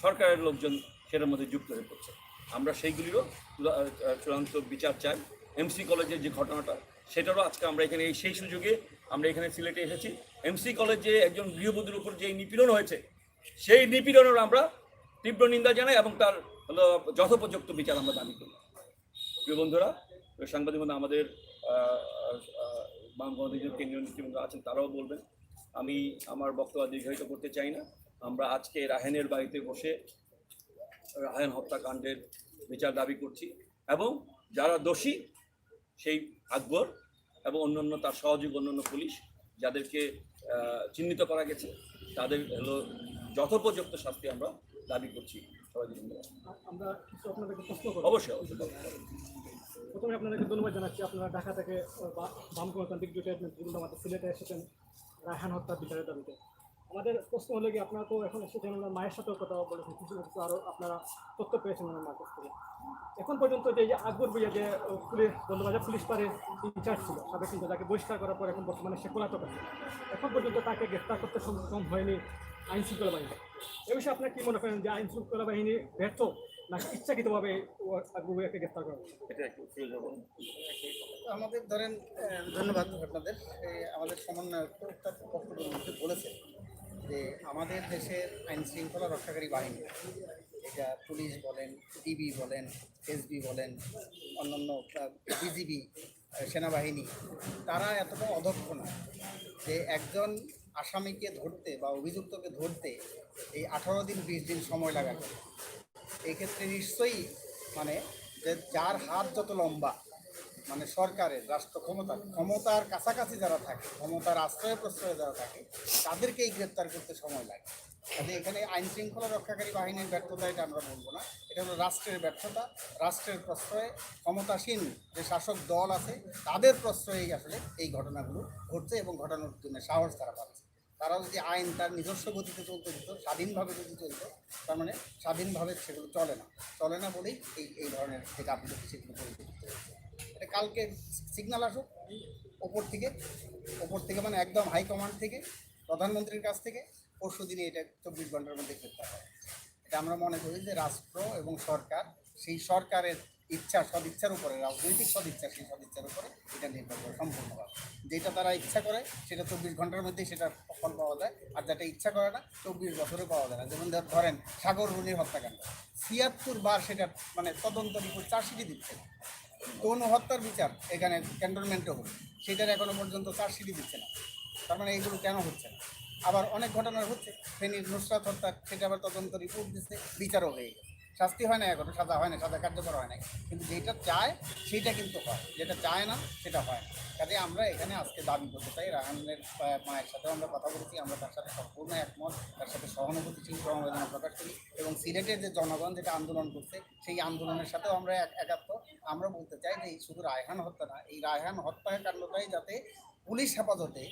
সরকারের লোকজন সেটার মধ্যে যুক্ত হয়ে পড়ছে। আমরা সেইগুলিরও চূড়ান্ত বিচার চাই। এমসি কলেজের যে ঘটনাটা, সেটারও আজকে আমরা এখানে সেই সুযোগে আমরা এখানে সিলেটে এসেছি। এমসি কলেজে একজন গৃহবধূর উপর যে নিপীড়ন হয়েছে, সেই নিপীড়নের আমরা তীব্র নিন্দা জানাই এবং তার হলো যথোপযুক্ত বিচার আমরা দাবি করি। প্রিয় বন্ধুরা, সাংবাদিক বন্ধু, আমাদের বাম গণতান্ত্রিক কেন্দ্রীয় নেতৃবৃন্দ আছেন, তারাও বলবেন। আমি আমার বক্তব্য দীর্ঘায়িত করতে চাই না। আমরা আজকে রায়হানের বাড়িতে বসে রায়হান হত্যাকাণ্ডের বিচার দাবি করছি, এবং যারা দোষী সেই আকবর এবং অন্যান্য তার সহযোগী অন্যান্য পুলিশ যাদেরকে চিহ্নিত করা গেছে, তাদের হলো যথোপযুক্ত শাস্তি আমরা দাবি করছি। সবাই আমরা কিছু আপনাদেরকে প্রশ্ন করব। অবশ্যই প্রথমে আপনাদেরকে ধন্যবাদ জানাচ্ছি, আপনারা ঢাকা থেকে বাম গণতান্ত্রিক জোটের নেতৃবৃন্দ আমাদের সিলেটে এসেছেন রায়হান হত্যার বিচারের দাবিতে। আমাদের প্রশ্ন হলো কি, আপনারা তো এখন এসেছেন, ওনার মায়ের সাথেও কথা বলেছেন, কিছু না কিছু আরও আপনারা তথ্য পেয়েছেন ওনার মার কাছ থেকে। এখন পর্যন্ত যে আকবর ভূঁইয়া যে পুলিশ বন্দরবাজার পুলিশ পাড়ের ইনচার্জ ছিল সাবেক, কিন্তু তাকে বহিষ্কার করার পর এখন বর্তমানে সে পলাতক আছে। এখন পর্যন্ত তাকে গ্রেফতার করতে সক্ষম হয়নি আইন শৃঙ্খলা বাহিনী। এ বিষয়ে আপনার কি মনে করেন যে আইন শৃঙ্খলা বাহিনী ব্যর্থ নাকি ইচ্ছাকৃতভাবে আকবর ভূঁইয়াকে গ্রেফতার করা হচ্ছে? আমাদের ধরেন ধন্যবাদ আপনাদের। আমাদের সমন্বয়ক তার বক্তব্যের মধ্যে বলেছেন যে আমাদের দেশের আইন শৃঙ্খলা রক্ষাকারী বাহিনী, এটা পুলিশ বলেন, ডিবি বলেন, এসবি বলেন, অন্যান্য বিজিবি, সেনাবাহিনী, তারা এতটা অদক্ষ না যে একজন আসামিকে ধরতে বা অভিযুক্তকে ধরতে এই 18 দিন 20 দিন সময় লাগাবে। এই ক্ষেত্রে নিশ্চয়ই মানে যে যার হাত যত লম্বা, মানে সরকারের রাষ্ট্র ক্ষমতার কাছাকাছি যারা থাকে, ক্ষমতার আশ্রয় প্রশ্রয়ে যারা থাকে, তাদেরকেই গ্রেপ্তার করতে সময় লাগে। কাজে এখানে আইন শৃঙ্খলা রক্ষাকারী বাহিনীর ব্যর্থতা এটা আমরা বলবো না, এটা হলো রাষ্ট্রের ব্যর্থতা। রাষ্ট্রের প্রশ্রয়ে ক্ষমতাসীন যে শাসক দল আছে তাদের প্রশ্রয়েই আসলে এই ঘটনাগুলো ঘটছে এবং ঘটানোর জন্য সাহস তারা পাচ্ছে। তারা যদি আইন তার নিজস্ব গতিতে চলতে দিত, স্বাধীনভাবে যদি চলতো, তার মানে স্বাধীনভাবে সেগুলো চলে না বলেই এই ধরনের যে গাফিলতি সেগুলো পরিবর্তিত হয়েছে। এটা কালকে সিগন্যাল আসুক ওপর থেকে মানে একদম হাইকমান্ড থেকে, প্রধানমন্ত্রীর কাছ থেকে, পরশু দিনে এটা 24 ঘন্টার মধ্যে গ্রেপ্তার হয়। এটা আমরা মনে করি যে রাষ্ট্র এবং সরকার, সেই সরকারের সদিচ্ছার উপরে, রাজনৈতিক সদিচ্ছা, সেই সদিচ্ছার উপরে এটা নির্ভর করে সম্পূর্ণভাবে। যেটা তারা ইচ্ছা করে সেটা 24 ঘন্টার মধ্যেই সেটা ফল পাওয়া যায়, আর যেটা ইচ্ছা করে না 24 বছরে পাওয়া যায় না। যেমন ধরেন সাগর রুনির হত্যাকাণ্ড, 76 বার সেটা মানে তদন্ত রিপোর্ট চার্জশিটই দিচ্ছে না। যৌন হত্যার বিচার এখানে ক্যান্টনমেন্টে হোক, সেটার এখনো পর্যন্ত চার্জশিটই দিচ্ছে না। তার মানে এইগুলো কেন হচ্ছে না? আবার অনেক ঘটনা হচ্ছে, ফেনীর নুসরাত হত্যা, সেটা আবার তদন্ত রিপোর্ট দিচ্ছে, বিচারও হয়ে গেছে, শাস্তি হয় না, এখনো সাজা হয় না, সাজা কার্যকর হয় না। কিন্তু যেটা চায় সেটা কিন্তু হয়, যেটা চায় না সেটা হয় না। কাজে আমরা এখানে আজকে দাবি করতে চাই, রায়হানের মায়ের সাথেও আমরা কথা বলেছি, আমরা তার সাথে সম্পূর্ণ একমত, তার সাথে সহানুভূতিশীল সমবেদনা প্রকাশ করি এবং সিলেটের যে জনগণ যেটা আন্দোলন করছে সেই আন্দোলনের সাথেও আমরা একাত্ম। আমরা বলতে চাই যে এই শুধু রায়হান হত্যা না, এই রায়হান হত্যাকাণ্ডটাই যাতে পুলিশ হেফাজতে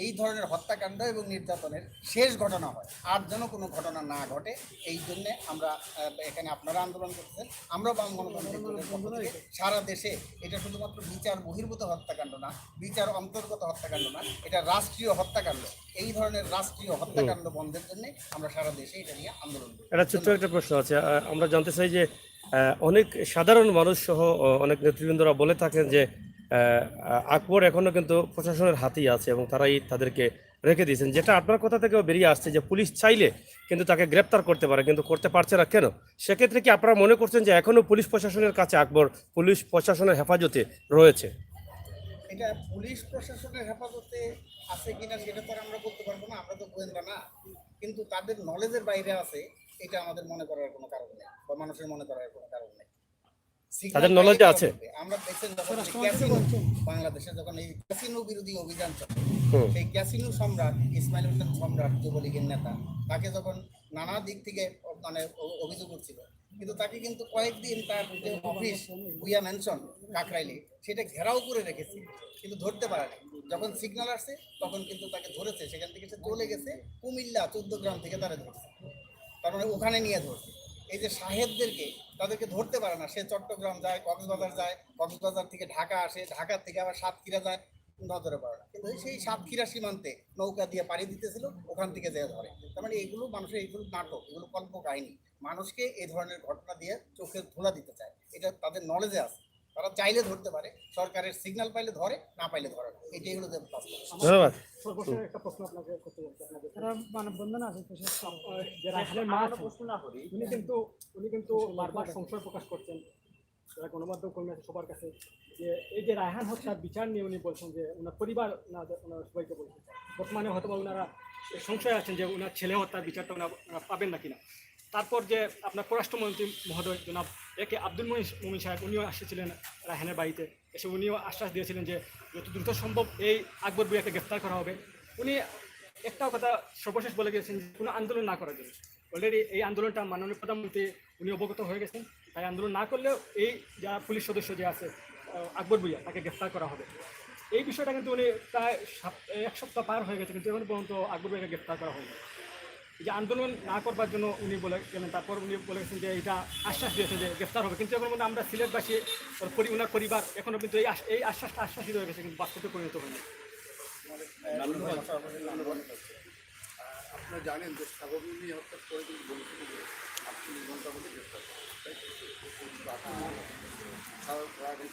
এই ধরনের হত্যাকাণ্ড এবং নির্যাতনের শেষ ঘটনা হয়, আর যেন কোনো ঘটনা না ঘটে। এই জন্যে আমরা এখানে আপনারা আন্দোলন করতেছেন, আমরা বাম গণতান্ত্রিক দলের পক্ষ থেকে সারা দেশে এটা শুধুমাত্র বিচার বহির্ভূত হত্যাকাণ্ড না, বিচার অন্তর্গত হত্যাকাণ্ড না, এটা রাষ্ট্রীয় হত্যাকাণ্ড। এই ধরনের রাষ্ট্রীয় হত্যাকাণ্ড বন্ধের জন্য আমরা সারা দেশে এটা নিয়ে আন্দোলন করি। একটা ছোট্ট একটা প্রশ্ন আছে, আমরা জানতে চাই যে অনেক সাধারণ মানুষ সহ অনেক নেতৃবৃন্দরা বলে থাকেন যে আকবর এখনো কিন্তু প্রশাসনের হাতেই আছে এবং তারাই তাদেরকে রেখে দিয়েছেন, যেটা আপনার কথা থেকেও বেরিয়ে আসছে যে পুলিশ চাইলে কিন্তু তাকে গ্রেপ্তার করতে পারে, কিন্তু করতে পারছে না কেন? সেক্ষেত্রে কি আপনারা মনে করছেন যে এখনো পুলিশ প্রশাসনের কাছে আকবর পুলিশ প্রশাসনের হেফাজতে রয়েছে? এটা পুলিশ প্রশাসনের হেফাজতে আছে কিনা সেটা তো আমরা বলতে পারবো না, আমরা তো গোয়েন্দা না। কিন্তু তাদের নলেজের বাইরে আছে এটা আমাদের মনে করার কোনো কারণ নেই, বা মানুষের মনে করার কোনো কারণ নেই। তাদের নলেজে আছে। আমরা দেখছেন বাংলাদেশে যখন এই ক্যাসিনো বিরোধী অভিযান চলে, সেই ক্যাসিনো সম্রাট ইসমাইল হোসেন সম্রাট যুবলীগের নেতা, তাকে যখন নানা দিক থেকে মানে অভিযোগ করছিল, কিন্তু তাকে কিন্তু কয়েকদিন তার যে অফিস ভুইয়া ম্যানশন কাকরাইলে সেটা ঘেরাও করে রেখেছে, কিন্তু ধরতে পারে না। যখন সিগন্যাল আসছে তখন কিন্তু তাকে ধরেছে, সেখান থেকে সে চলে গেছে কুমিল্লা 14 গ্রাম থেকে তারা ধরছে, তার মানে ওখানে নিয়ে ধরছে। এই যে সাহেবদেরকে তাদেরকে ধরতে পারে না, সে চট্টগ্রাম যায়, কক্সবাজার যায়, কক্সবাজার থেকে ঢাকা আসে, ঢাকা থেকে আবার সাতক্ষীরা যায়, নজরে পড়ে না। কিন্তু সেই সাতক্ষীরা সীমান্তে নৌকা দিয়ে পাড়ি দিতেছিল, ওখান থেকে যে ধরে। তার মানে এগুলো মানুষের, এগুলো নাটক, এগুলো কল্প কাহিনী। মানুষকে এই ধরনের ঘটনা দিয়ে চোখে ধোলা দিতে চায়, এটা তাদের নলেজে আছে। তারা চাইলে ধরতে পারে, সরকারের সিগন্যাল পাইলে ধরে, না পাইলে ধরে না। এটাই হলো যে ধন্যবাদ। সর্বশেষ একটা প্রশ্ন আপনাকে করতে যাচ্ছি। মানববন্ধন আছে যে রায়হানের মা উনি কিন্তু বারবার সংশয় প্রকাশ করছেন, যারা গণমাধ্যম কর্মী আছে সবার কাছে, যে এই যে রায়হান হত্যার বিচার নিয়ে উনি বলছেন যে ওনার পরিবার না, ওনার সবাইকে বলছেন বর্তমানে হয়তো ওনারা সংশয় আছেন যে ওনার ছেলে হত্যার বিচারটা ওনারা পাবেন না কিনা। তারপর যে আপনার পররাষ্ট্রমন্ত্রী মহোদয় জনাব একে আব্দুল মুমিন সাহেব, উনিও আসছিলেন রায়হানের বাড়িতে, এসে উনিও আশ্বাস দিয়েছিলেন যে যত দ্রুত সম্ভব এই আকবর ভূঁইয়াকে গ্রেফতার করা হবে। উনি একটাও কথা সর্বশেষ বলে গেছেন যে কোনো আন্দোলন না করার জন্য। অলরেডি এই আন্দোলনটা মাননীয় প্রধানমন্ত্রী উনি অবগত হয়ে গেছেন, তাই আন্দোলন না করলেও এই যারা পুলিশ সদস্য যে আছে আকবর ভূঁইয়া তাকে গ্রেফতার করা হবে। এই বিষয়টা কিন্তু উনি প্রায় এক সপ্তাহ পার হয়ে গেছে, কিন্তু এখন পর্যন্ত আকবর ভাইকে গ্রেপ্তার করা হয়নি। এই যে আন্দোলন না করবার জন্য উনি বলে গেলেন, তারপর উনি বলে গেছেন যে এটা আশ্বাস দিয়েছে যে গ্রেফতার হবে, কিন্তু এখন মধ্যে আমরা সিলেটবাসী ওনার পরিবার এখনও কিন্তু এই আশ্বাসটা আশ্বাসিত হয়ে গেছে, কিন্তু বাস্তবে পরিণত হয়নি। আপনারা জানেন যে সাগরনী হত্যার পরে কিন্তু বলেছিল যে 48 ঘন্টার মধ্যে গ্রেফতার করা হবে, তাই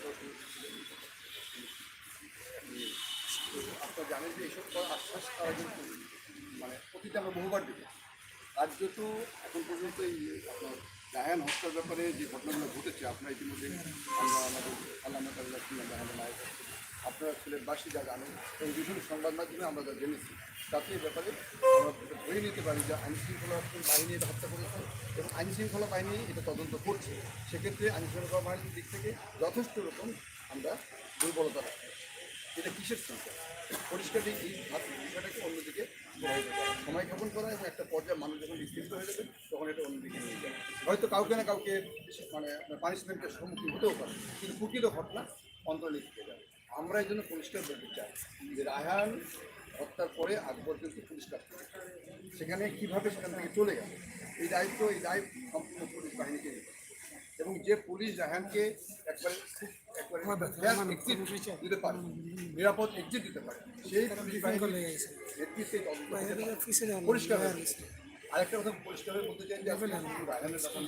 তো আপনারা জানেন যে এইসব আশ্বাস তারা কিন্তু মানে অতীতে আমরা বহুবার দিই। রাজ্য তো এখন পর্যন্ত এই আপনার রায়হান হত্যার ব্যাপারে যে ঘটনাগুলো ঘটেছে আপনারা ইতিমধ্যে আমরা আমাদের আল্লামা কাল্লা রায়হানের নায়ক আপনারা সিলেটবাসী যা জানেন এবং বিভিন্ন সংবাদ মাধ্যমে আমরা যা জেনেছি, তাতে এই ব্যাপারে আমরা ধরে নিতে পারি যে আইনশৃঙ্খলা বাহিনী এটা হত্যা করেছে এবং আইনশৃঙ্খলা বাহিনী এটা তদন্ত করছে। সেক্ষেত্রে আইনশৃঙ্খলা বাহিনীর দিক থেকে যথেষ্ট রকম আমরা দুর্বলতা রাখি। এটা কিসের চিন্তা? পরিষ্কারই এই বিষয়টাকে অন্যদিকে প্রভাবিত করা, সময় ক্ষেপণ করা এবং একটা পর্যায়ে মানুষ যখন বিস্তৃত হয়ে যাবে তখন এটা অন্যদিকে নিয়ে যাবে। হয়তো কাউকে না কাউকে মানে পানিশমেন্টের সম্মুখীন হতেও পারে, কিন্তু প্রকৃত ঘটনা অন্তর্লিখিত থেকে যাবে। আমরা এই জন্য পরিষ্কার বলতে চাই যে রায়হান হত্যার পরে আকবর কিন্তু পুলিশ কাজ করে, সেখানে কীভাবে সেখান থেকে চলে গেল এই দায়িত্ব সম্পূর্ণ পুলিশ বাহিনীকে নিতে হবে। এবং যে পুলিশ রায়হানকে একবারে এক্সিট দিতে পারে, নিরাপদ এক্সিট দিতে পারে, সেই পুলিশ বাহিনীর নেতৃত্বে পরিষ্কার হয়ে গেছে। আরেকটা কথা পরিষ্কারভাবে বলতে চাই যে আজকে রায়হানের ব্যাপার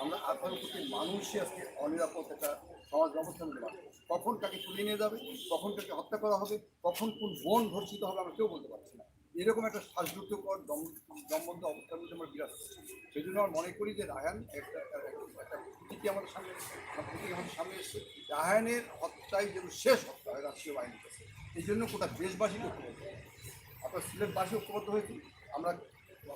আমরা 18 কোটি মানুষই আজকে অনিরাপদ একটা সমাজ ব্যবস্থার মধ্যে বাস করছি। কখন কাকে তুলে নিয়ে যাবে, কখন কাকে হত্যা করা হবে, কখন কোন বোন ধর্ষিত হবে আমরা কেউ বলতে পারছি না। এরকম একটা শ্বাসরুদ্ধকর দমবন্ধ অবস্থার মধ্যে আমরা বিরাজ করছি। সেই জন্য আমরা মনে করি যে রায়হান একটা প্রতীকী আমাদের সামনে এসছে। রায়হানের হত্যাই যেন শেষ হত্যা হয় রাষ্ট্রীয় বাহিনীর কাছে, এই জন্য গোটা দেশবাসী ঐক্যবদ্ধ হয়েছে। আপনার সিলেটবাসী ঐক্যবদ্ধ হয়েছে। আমরা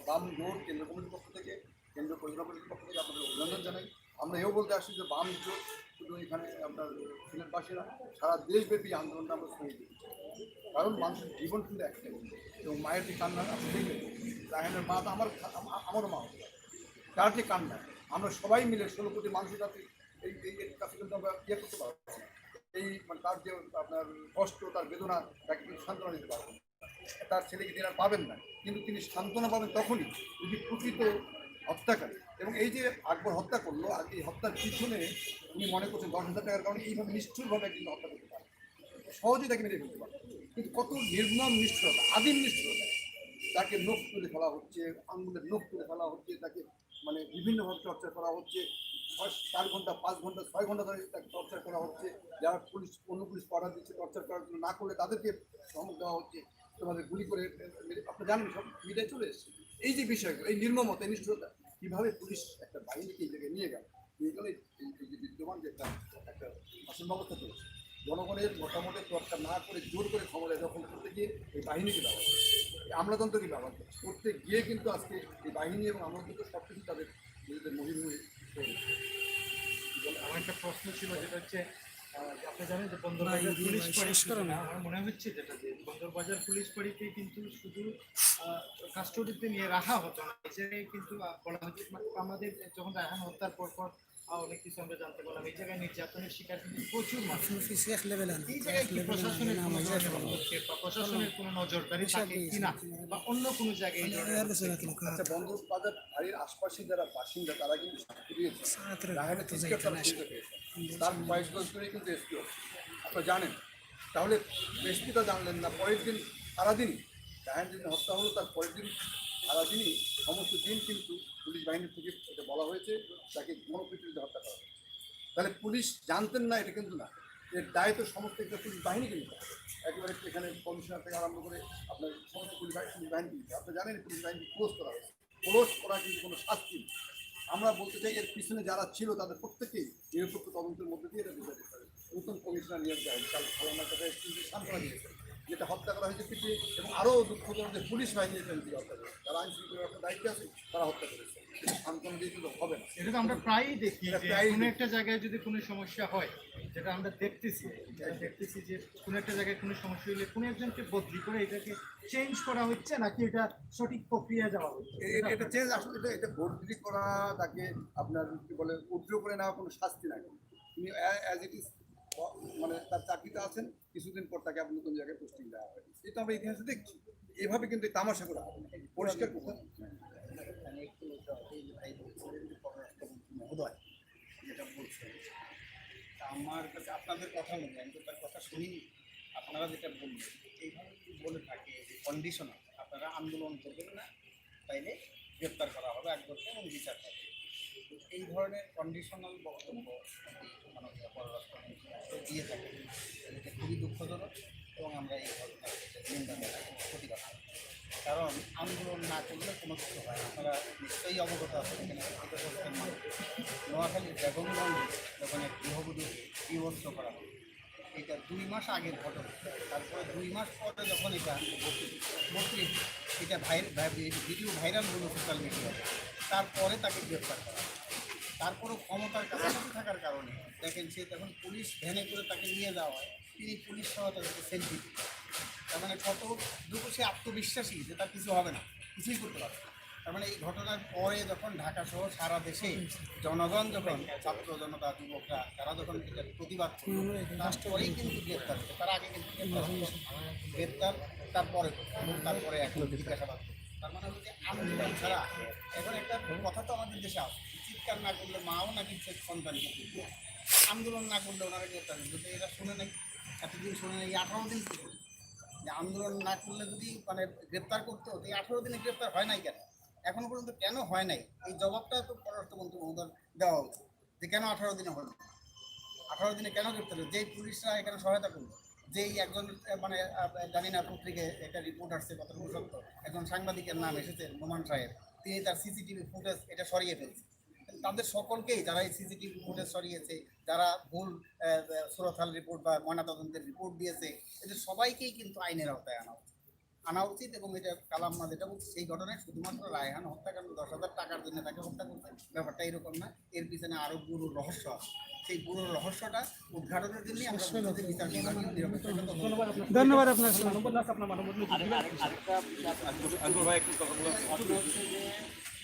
বাম জোট কেন্দ্র কমিটির পক্ষ থেকে, কেন্দ্রীয় পরিচালনা কমিটির পক্ষ থেকে আপনাদের অভিনন্দন জানাই। আমরা এও বলতে আসছি যে বাম জোট শুধু এখানে আপনার সিলেটবাসীরা সারা দেশব্যাপী আন্দোলনটা আমরা শুনে দিচ্ছি, কারণ মানুষের জীবন কিন্তু একটাই এবং মায়ের যে কান্না আপনি দেখবেন, রায়হানের মা তো আমারও মা হতে পারে, তার যে কান্না আমরা সবাই মিলে 16 কোটি মানুষের কাছে এই কাছে কিন্তু আমরা ইয়ে করতে পারবো, এই মানে তার যে আপনার কষ্ট, তার বেদনা, তাকে কিন্তু সান্ত্বনা দিতে পারবো। তার ছেলেকে তিনি আর পাবেন না, কিন্তু তিনি সান্ত্বনা পাবেন তখনই যদি প্রকৃত হত্যাকারী। এবং এই যে আকবর হত্যা করলো, আর এই হত্যার পিছনে উনি মনে করছেন 10,000 টাকার কারণে এইভাবে নিষ্ঠুরভাবে কিন্তু হত্যা করতে পারে, সহজেই তাকে মেরে ফেলতে পারে। কিন্তু কত নির্মম নিষ্ঠুরতা, আদিম নিষ্ঠুরতা, তাকে নখ তুলে ফেলা হচ্ছে, আঙুলের নখ তুলে ফেলা হচ্ছে, তাকে মানে বিভিন্নভাবে টর্চার করা হচ্ছে, 4 ঘন্টা 5 ঘন্টা 6 ঘন্টা ধরে তাকে টর্চার করা হচ্ছে। যারা অন্য পুলিশ অর্ডার দিচ্ছে টর্চার করার জন্য, না করলে তাদেরকে ধমক দেওয়া হচ্ছে, তোমাদের গুলি করে আপনি জানেন সব মিডিয়ায় চলে এসছে। এই যে বিষয়গুলো, এই নির্মমতা, এই নিষ্ঠুরতা, কীভাবে পুলিশ একটা বাহিনীকে এই জায়গায় নিয়ে গেল, এই জন্য এই যে বিদ্যমান যে একটা শাসন ব্যবস্থা চলছে, জনগণের মতামতের তোয়াক্কা না করে জোর করে ক্ষমতা দখল করতে গিয়ে এই বাহিনীকে ব্যবহার করছে, আমলাতন্ত্রকে ব্যবহার করতে গিয়ে কিন্তু আজকে এই বাহিনী এবং আমলাতন্ত্র সব কিছু তাদের নিজেদের মহিমূল্য। আমার একটা প্রশ্ন ছিল, যেটা হচ্ছে আপনি জানেন যে বন্দরবাজার পুলিশ ফাঁড়ি, আমার মনে হচ্ছে যেটা যে বন্দরবাজার পুলিশ ফাঁড়িকে কিন্তু শুধু কাস্টডিতে নিয়ে রাখা হতো না, এই জায়গায় কিন্তু বলা হচ্ছে আমাদের যখন রায়হান হত্যার পর অনেক কিছু আমরা জানতে পারলাম, এই জায়গায় নির্যাতনের শিকার কিন্তু প্রচুর মানুষ। এই জায়গায় কি প্রশাসনের কোনো পদক্ষেপ বা প্রশাসনের কোনো নজরদারি থাকে কিনা, বা অন্য কোনো জায়গায় এই ধরনের আচ্ছা, বন্দরবাজার বাড়ির আশপাশে যারা বাসিন্দা তারা কিন্তু সাক্ষী দিয়েছে রায়হানের চিৎকার তারা শুনতে পেয়েছে, তার কয়েক দশ ধরে কিন্তু এসপি আপনারা জানেন। তাহলে এসপিটা জানলেন না, পরের দিন সারাদিনই রায়হান যেদিন হত্যা হলো তার পরের দিন সারাদিনই সমস্ত দিন কিন্তু পুলিশ বাহিনীর থেকে এটা বলা হয়েছে তাকে গণপিটুনিতে হত্যা করা হয়েছে। তাহলে পুলিশ জানতেন না এটা কিন্তু না, এর দায় তো সমস্ত একটা পুলিশ বাহিনীকে নিতে হবে, একেবারে এখানে কমিশনার থেকে আরম্ভ করে আপনার সমস্ত পুলিশ বাহিনীকে নিতে হবে। আপনারা জানেন পুলিশ বাহিনীকে ক্লোজ করা হয়েছে, ক্লোজ করা কিন্তু কোনো শাস্তি নেই। আমরা বলতে চাই এর পিছনে যারা ছিল তাদের প্রত্যেকেই নিরপেক্ষ তদন্তের মধ্যে দিয়ে এটা বোঝা যেতে পারে। নতুন কমিশনার নিয়োগ দেওয়া হয়েছে, কাল আমার কাছে সান্ত্বনা দিয়েছে, যেটা হত্যা করা হয়েছে পিছিয়ে, এবং আরও দুঃখজনক যে পুলিশ বাহিনী এটা হত্যা করেছে, তারা আইন শৃঙ্খলা একটা দায়িত্বে আছে, তারা হত্যা করেছে। সান্ত্বনা দিয়ে কিন্তু হবে না। এটা তো আমরা প্রায়ই দেখি যে কোনো একটা জায়গায় যদি কোনো সমস্যা হয়, যেটা আমরা দেখতেছি যে কোনো একটা জায়গায় কোনো সমস্যা হলে কোনো একজনকে বদলি করে এটাকে চেঞ্জ করা হচ্ছে, নাকি এটা সঠিক প্রক্রিয়া যাওয়া হচ্ছে? এটা চেঞ্জ আসলে এটা বদলি করা, তাকে আপনার কি বলে উদ্র করে নেওয়া কোনো শাস্তি নাই। তুমি অ্যাজ ইট ইজ মানে তার চাকরিতে আছেন, কিছুদিন পর তাকে আপনি নতুন জায়গায় পোস্টিং দেওয়া হয়। এটা আমরা ইতিহাসে দেখছি। এভাবে কিন্তু এই তামাশা করা হবে না। পরিষ্কার করতে হবে। এখানে একটু ভাই বলছিলেন যে পররাষ্ট্রমন্ত্রী মহোদয় যেটা বলছেন, তা আমার কাছে আপনাদের কথা মনে আমি তো তার কথা শুনিনি। আপনারা যেটা বললেন এইভাবে যদি বলে থাকে যে কন্ডিশনাল, আপনারা আন্দোলন করবেন না তাইলে গ্রেপ্তার করা হবে 1 বছর এবং বিচার হবে, এই ধরনের কন্ডিশনাল বক্তব্য মাননীয় পররাষ্ট্রমন্ত্রী দিয়ে থাকে, এটা খুবই দুঃখজনক এবং আমরা এই ঘটনার নিন্দা জানাই, প্রতিবাদ করি। কারণ আন্দোলন না করলে কোনো কিছু হয় না। আপনারা নিশ্চয়ই অবগত আছেন, এখানে ক্ষতিগ্রস্তের মানুষ নোয়াখালীর বেগমগঞ্জে যখন এক গৃহবধূকে বিভস্ত করা হয়, এটা 2 মাস আগের ঘটনা। তারপরে 2 মাস পরে যখন এটা এটা ভিডিও ভাইরাল হলো সোশ্যাল মিডিয়াতে, তারপরে তাকে গ্রেপ্তার করা হয়। তারপরেও ক্ষমতার কাছাকাছি থাকার কারণে দেখেন সে তখন পুলিশ ভ্যানে করে তাকে নিয়ে যাওয়া হয়, তিনি পুলিশ সহ তাদেরকে সেলফি দিন। তার মানে কতটুকু সে আত্মবিশ্বাসী যে তার কিছু হবে না, কিছুই করতে পারবে না। তার মানে এই ঘটনার পরে যখন ঢাকা সহ সারা দেশে জনগণ, যখন ছাত্র জনতা যুবকরা তারা যখন এটার প্রতিবাদ করল, তারপরেই কিন্তু গ্রেপ্তার হতো। তার আগে কিন্তু গ্রেপ্তার তারপরে এখন জিজ্ঞাসাবাদ করতো। তার মানে হচ্ছে আন্দোলন ছাড়া এখন একটা কথা তো আমাদের দেশে আছে, চিৎকার না করলে মাও নাকি সন্তানকে তুলবে, আন্দোলন না করলে ওনারা গ্রেপ্তার করবে। এরা শুনে নাকি এতদিন শুনে নাকি 18 দিন কি করবে, যে আন্দোলন না করলে যদি মানে গ্রেপ্তার করতে হতো, এই 18 দিনে গ্রেপ্তার হয় নাই কেন, এখনো পর্যন্ত কেন হয় নাই, এই জবাবটা তো পররাষ্ট্রমন্ত্রী মহোদয় দেওয়া উচিত যে কেন 18 দিনে হলো, 18 দিনে কেন গ্রেপ্তার হলো। যেই পুলিশরা এখানে সহায়তা করলো, যেই একজন মানে জানি না পত্রিকায় একটা রিপোর্ট আসছে কতটুকু সত্য, একজন সাংবাদিকের নাম এসেছে নোমান সাহেব, তিনি তার সিসিটিভি ফুটেজ এটা সরিয়ে ফেলছে। তাদের সকলকেই, যারা এই সিসিটিভি ফুটেজ সরিয়েছে, যারা ভুল সুরতহাল রিপোর্ট বা ময়নাতদন্তের রিপোর্ট দিয়েছে, এদের সবাইকেই কিন্তু আইনের আওতায় আনা উচিত। এবং এটা কালাম্মা যেটা বলছে সেই ঘটনায় শুধুমাত্র রায়হান হত্যাকাণ্ড 10,000 টাকার জন্য তাকে হত্যা করছে, ব্যাপারটা এরকম না, এর পিছনে আরও গুরু রহস্য আছে। সেই পুরো রহস্যটা উদ্ঘাটনের জন্যই আমরা বলছি যে বিচার বিভাগীয় নিরপেক্ষতা। ধন্যবাদ আপনার আপনার আরেকটা আকবর ভাই একটু কথা বলা হচ্ছে যে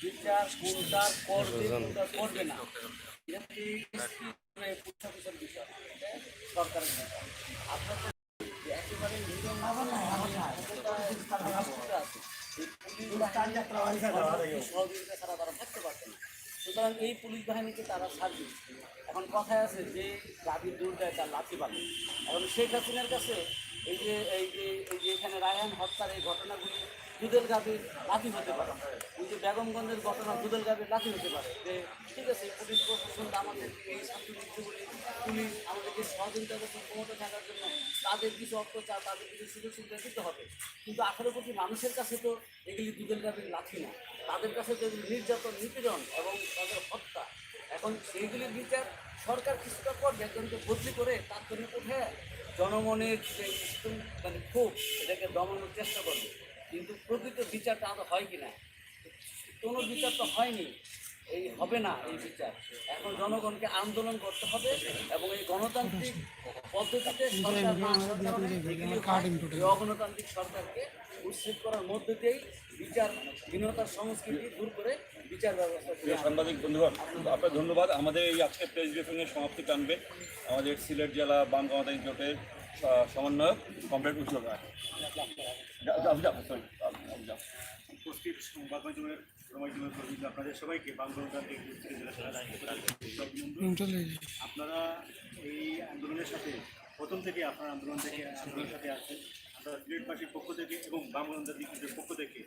বিচার কোনটা করবে কোনটা করবে না, এটা প্রশাসনের বিষয়, সরকারের বিষয়। আপনার একেবারে সহযোগিতা ছাড়া তারা থাকতে পারছে না। সুতরাং এই পুলিশ বাহিনীকে তারা সার্ভিস। এখন কথায় আছে যে গাভীর দূর দেয় তার লাঠি পাবে। এখন শেখ হাসিনার কাছে এই যে এখানে রায়হান হত্যার এই ঘটনাগুলি দুধের গাভীর লাঠি হতে পারে, এই যে বেগমগঞ্জের ঘটনা দুধের গাভীর লাঠি হতে পারে। যে ঠিক আছে, পুলিশ প্রশাসন আমাদের এই ছাত্রবৃত্তিগুলি পুলিশ আমাদেরকে সহযোগিতা করতে ক্ষমতা থাকার জন্য তাদের কিছু অত্যাচার, তাদের কিছু সুযোগ সুবিধা দিতে হবে, কিন্তু 18 কোটি মানুষের কাছে তো এগুলি দুধের গাভীর লাঠি না, তাদের কাছে তো নির্যাতন, নিপীড়ন এবং তাদের হত্যা। এখন সেইগুলির বিচার সরকার কিছুটা করবে, একজনকে বদলি করে তার জন্য উঠে জনমনের যে মানে ক্ষোভ এটাকে দমানোর চেষ্টা করবে, কিন্তু প্রকৃত বিচারটা আদৌ হয় কি না, কোনো বিচার তো হয়নি, এই হবে না এই বিচার। এখন জনগণকে আন্দোলন করতে হবে এবং এই গণতান্ত্রিক পদ্ধতিতে সরকার না আসার কারণে এগুলি হয়, এই অগণতান্ত্রিক সরকারকে উচ্ছেদ করার মধ্য দিয়েই বিচার হীনতার সংস্কৃতি দূর করে বিচার ব্যবস্থা। সাংবাদিক বন্ধুগণ, আপনার ধন্যবাদ। আমাদের এই আজকে প্রেস ব্রিফিংয়ের সমাপ্তি টানবে আমাদের সিলেট জেলা বাম গণতান্ত্রিক জোটের সমন্বয়ক কমরেড উজ্জ্বল রায়। উপস্থিত সংবাদ মাধ্যমের আপনাদের সবাইকে বাম গণতান্ত্রিক আপনারা এই আন্দোলনের সাথে প্রথম থেকে আপনার আন্দোলনের সাথে আছেন। আমরা সিলেটবাসীর পক্ষ থেকে এবং বাম গণতান্ত্রিক জোটের পক্ষ থেকে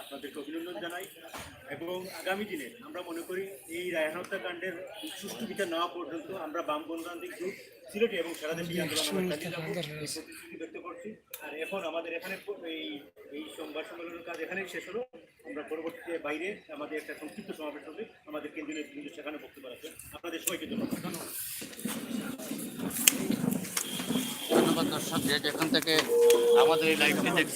আপনাদেরকে অভিনন্দন জানাই এবং আগামী দিনে আমরা মনে করি এই রায়হান হত্যাকাণ্ডের সুষ্ঠু বিচার নেওয়া পর্যন্ত আমরা বাম গণতান্ত্রিক জোট সিলেটে এবং সারা দেশে আন্দোলন প্রতিশ্রুতি ব্যক্ত করছি। আর এখন আমাদের এখানে এই সংবাদ সম্মেলনের কাজ এখানেই শেষ হলো। আমরা পরবর্তীতে বাইরে আমাদের একটা সংক্ষিপ্ত সমাবেশ হবে, আমাদের কেন্দ্রীয় নেতৃবৃন্দ সেখানে বক্তব্য রাখবেন। আপনাদের সবাইকে ধন্যবাদ। ধন্যবাদ দর্শক, যেখান থেকে আমাদের এই লাইভটি দেখছেন।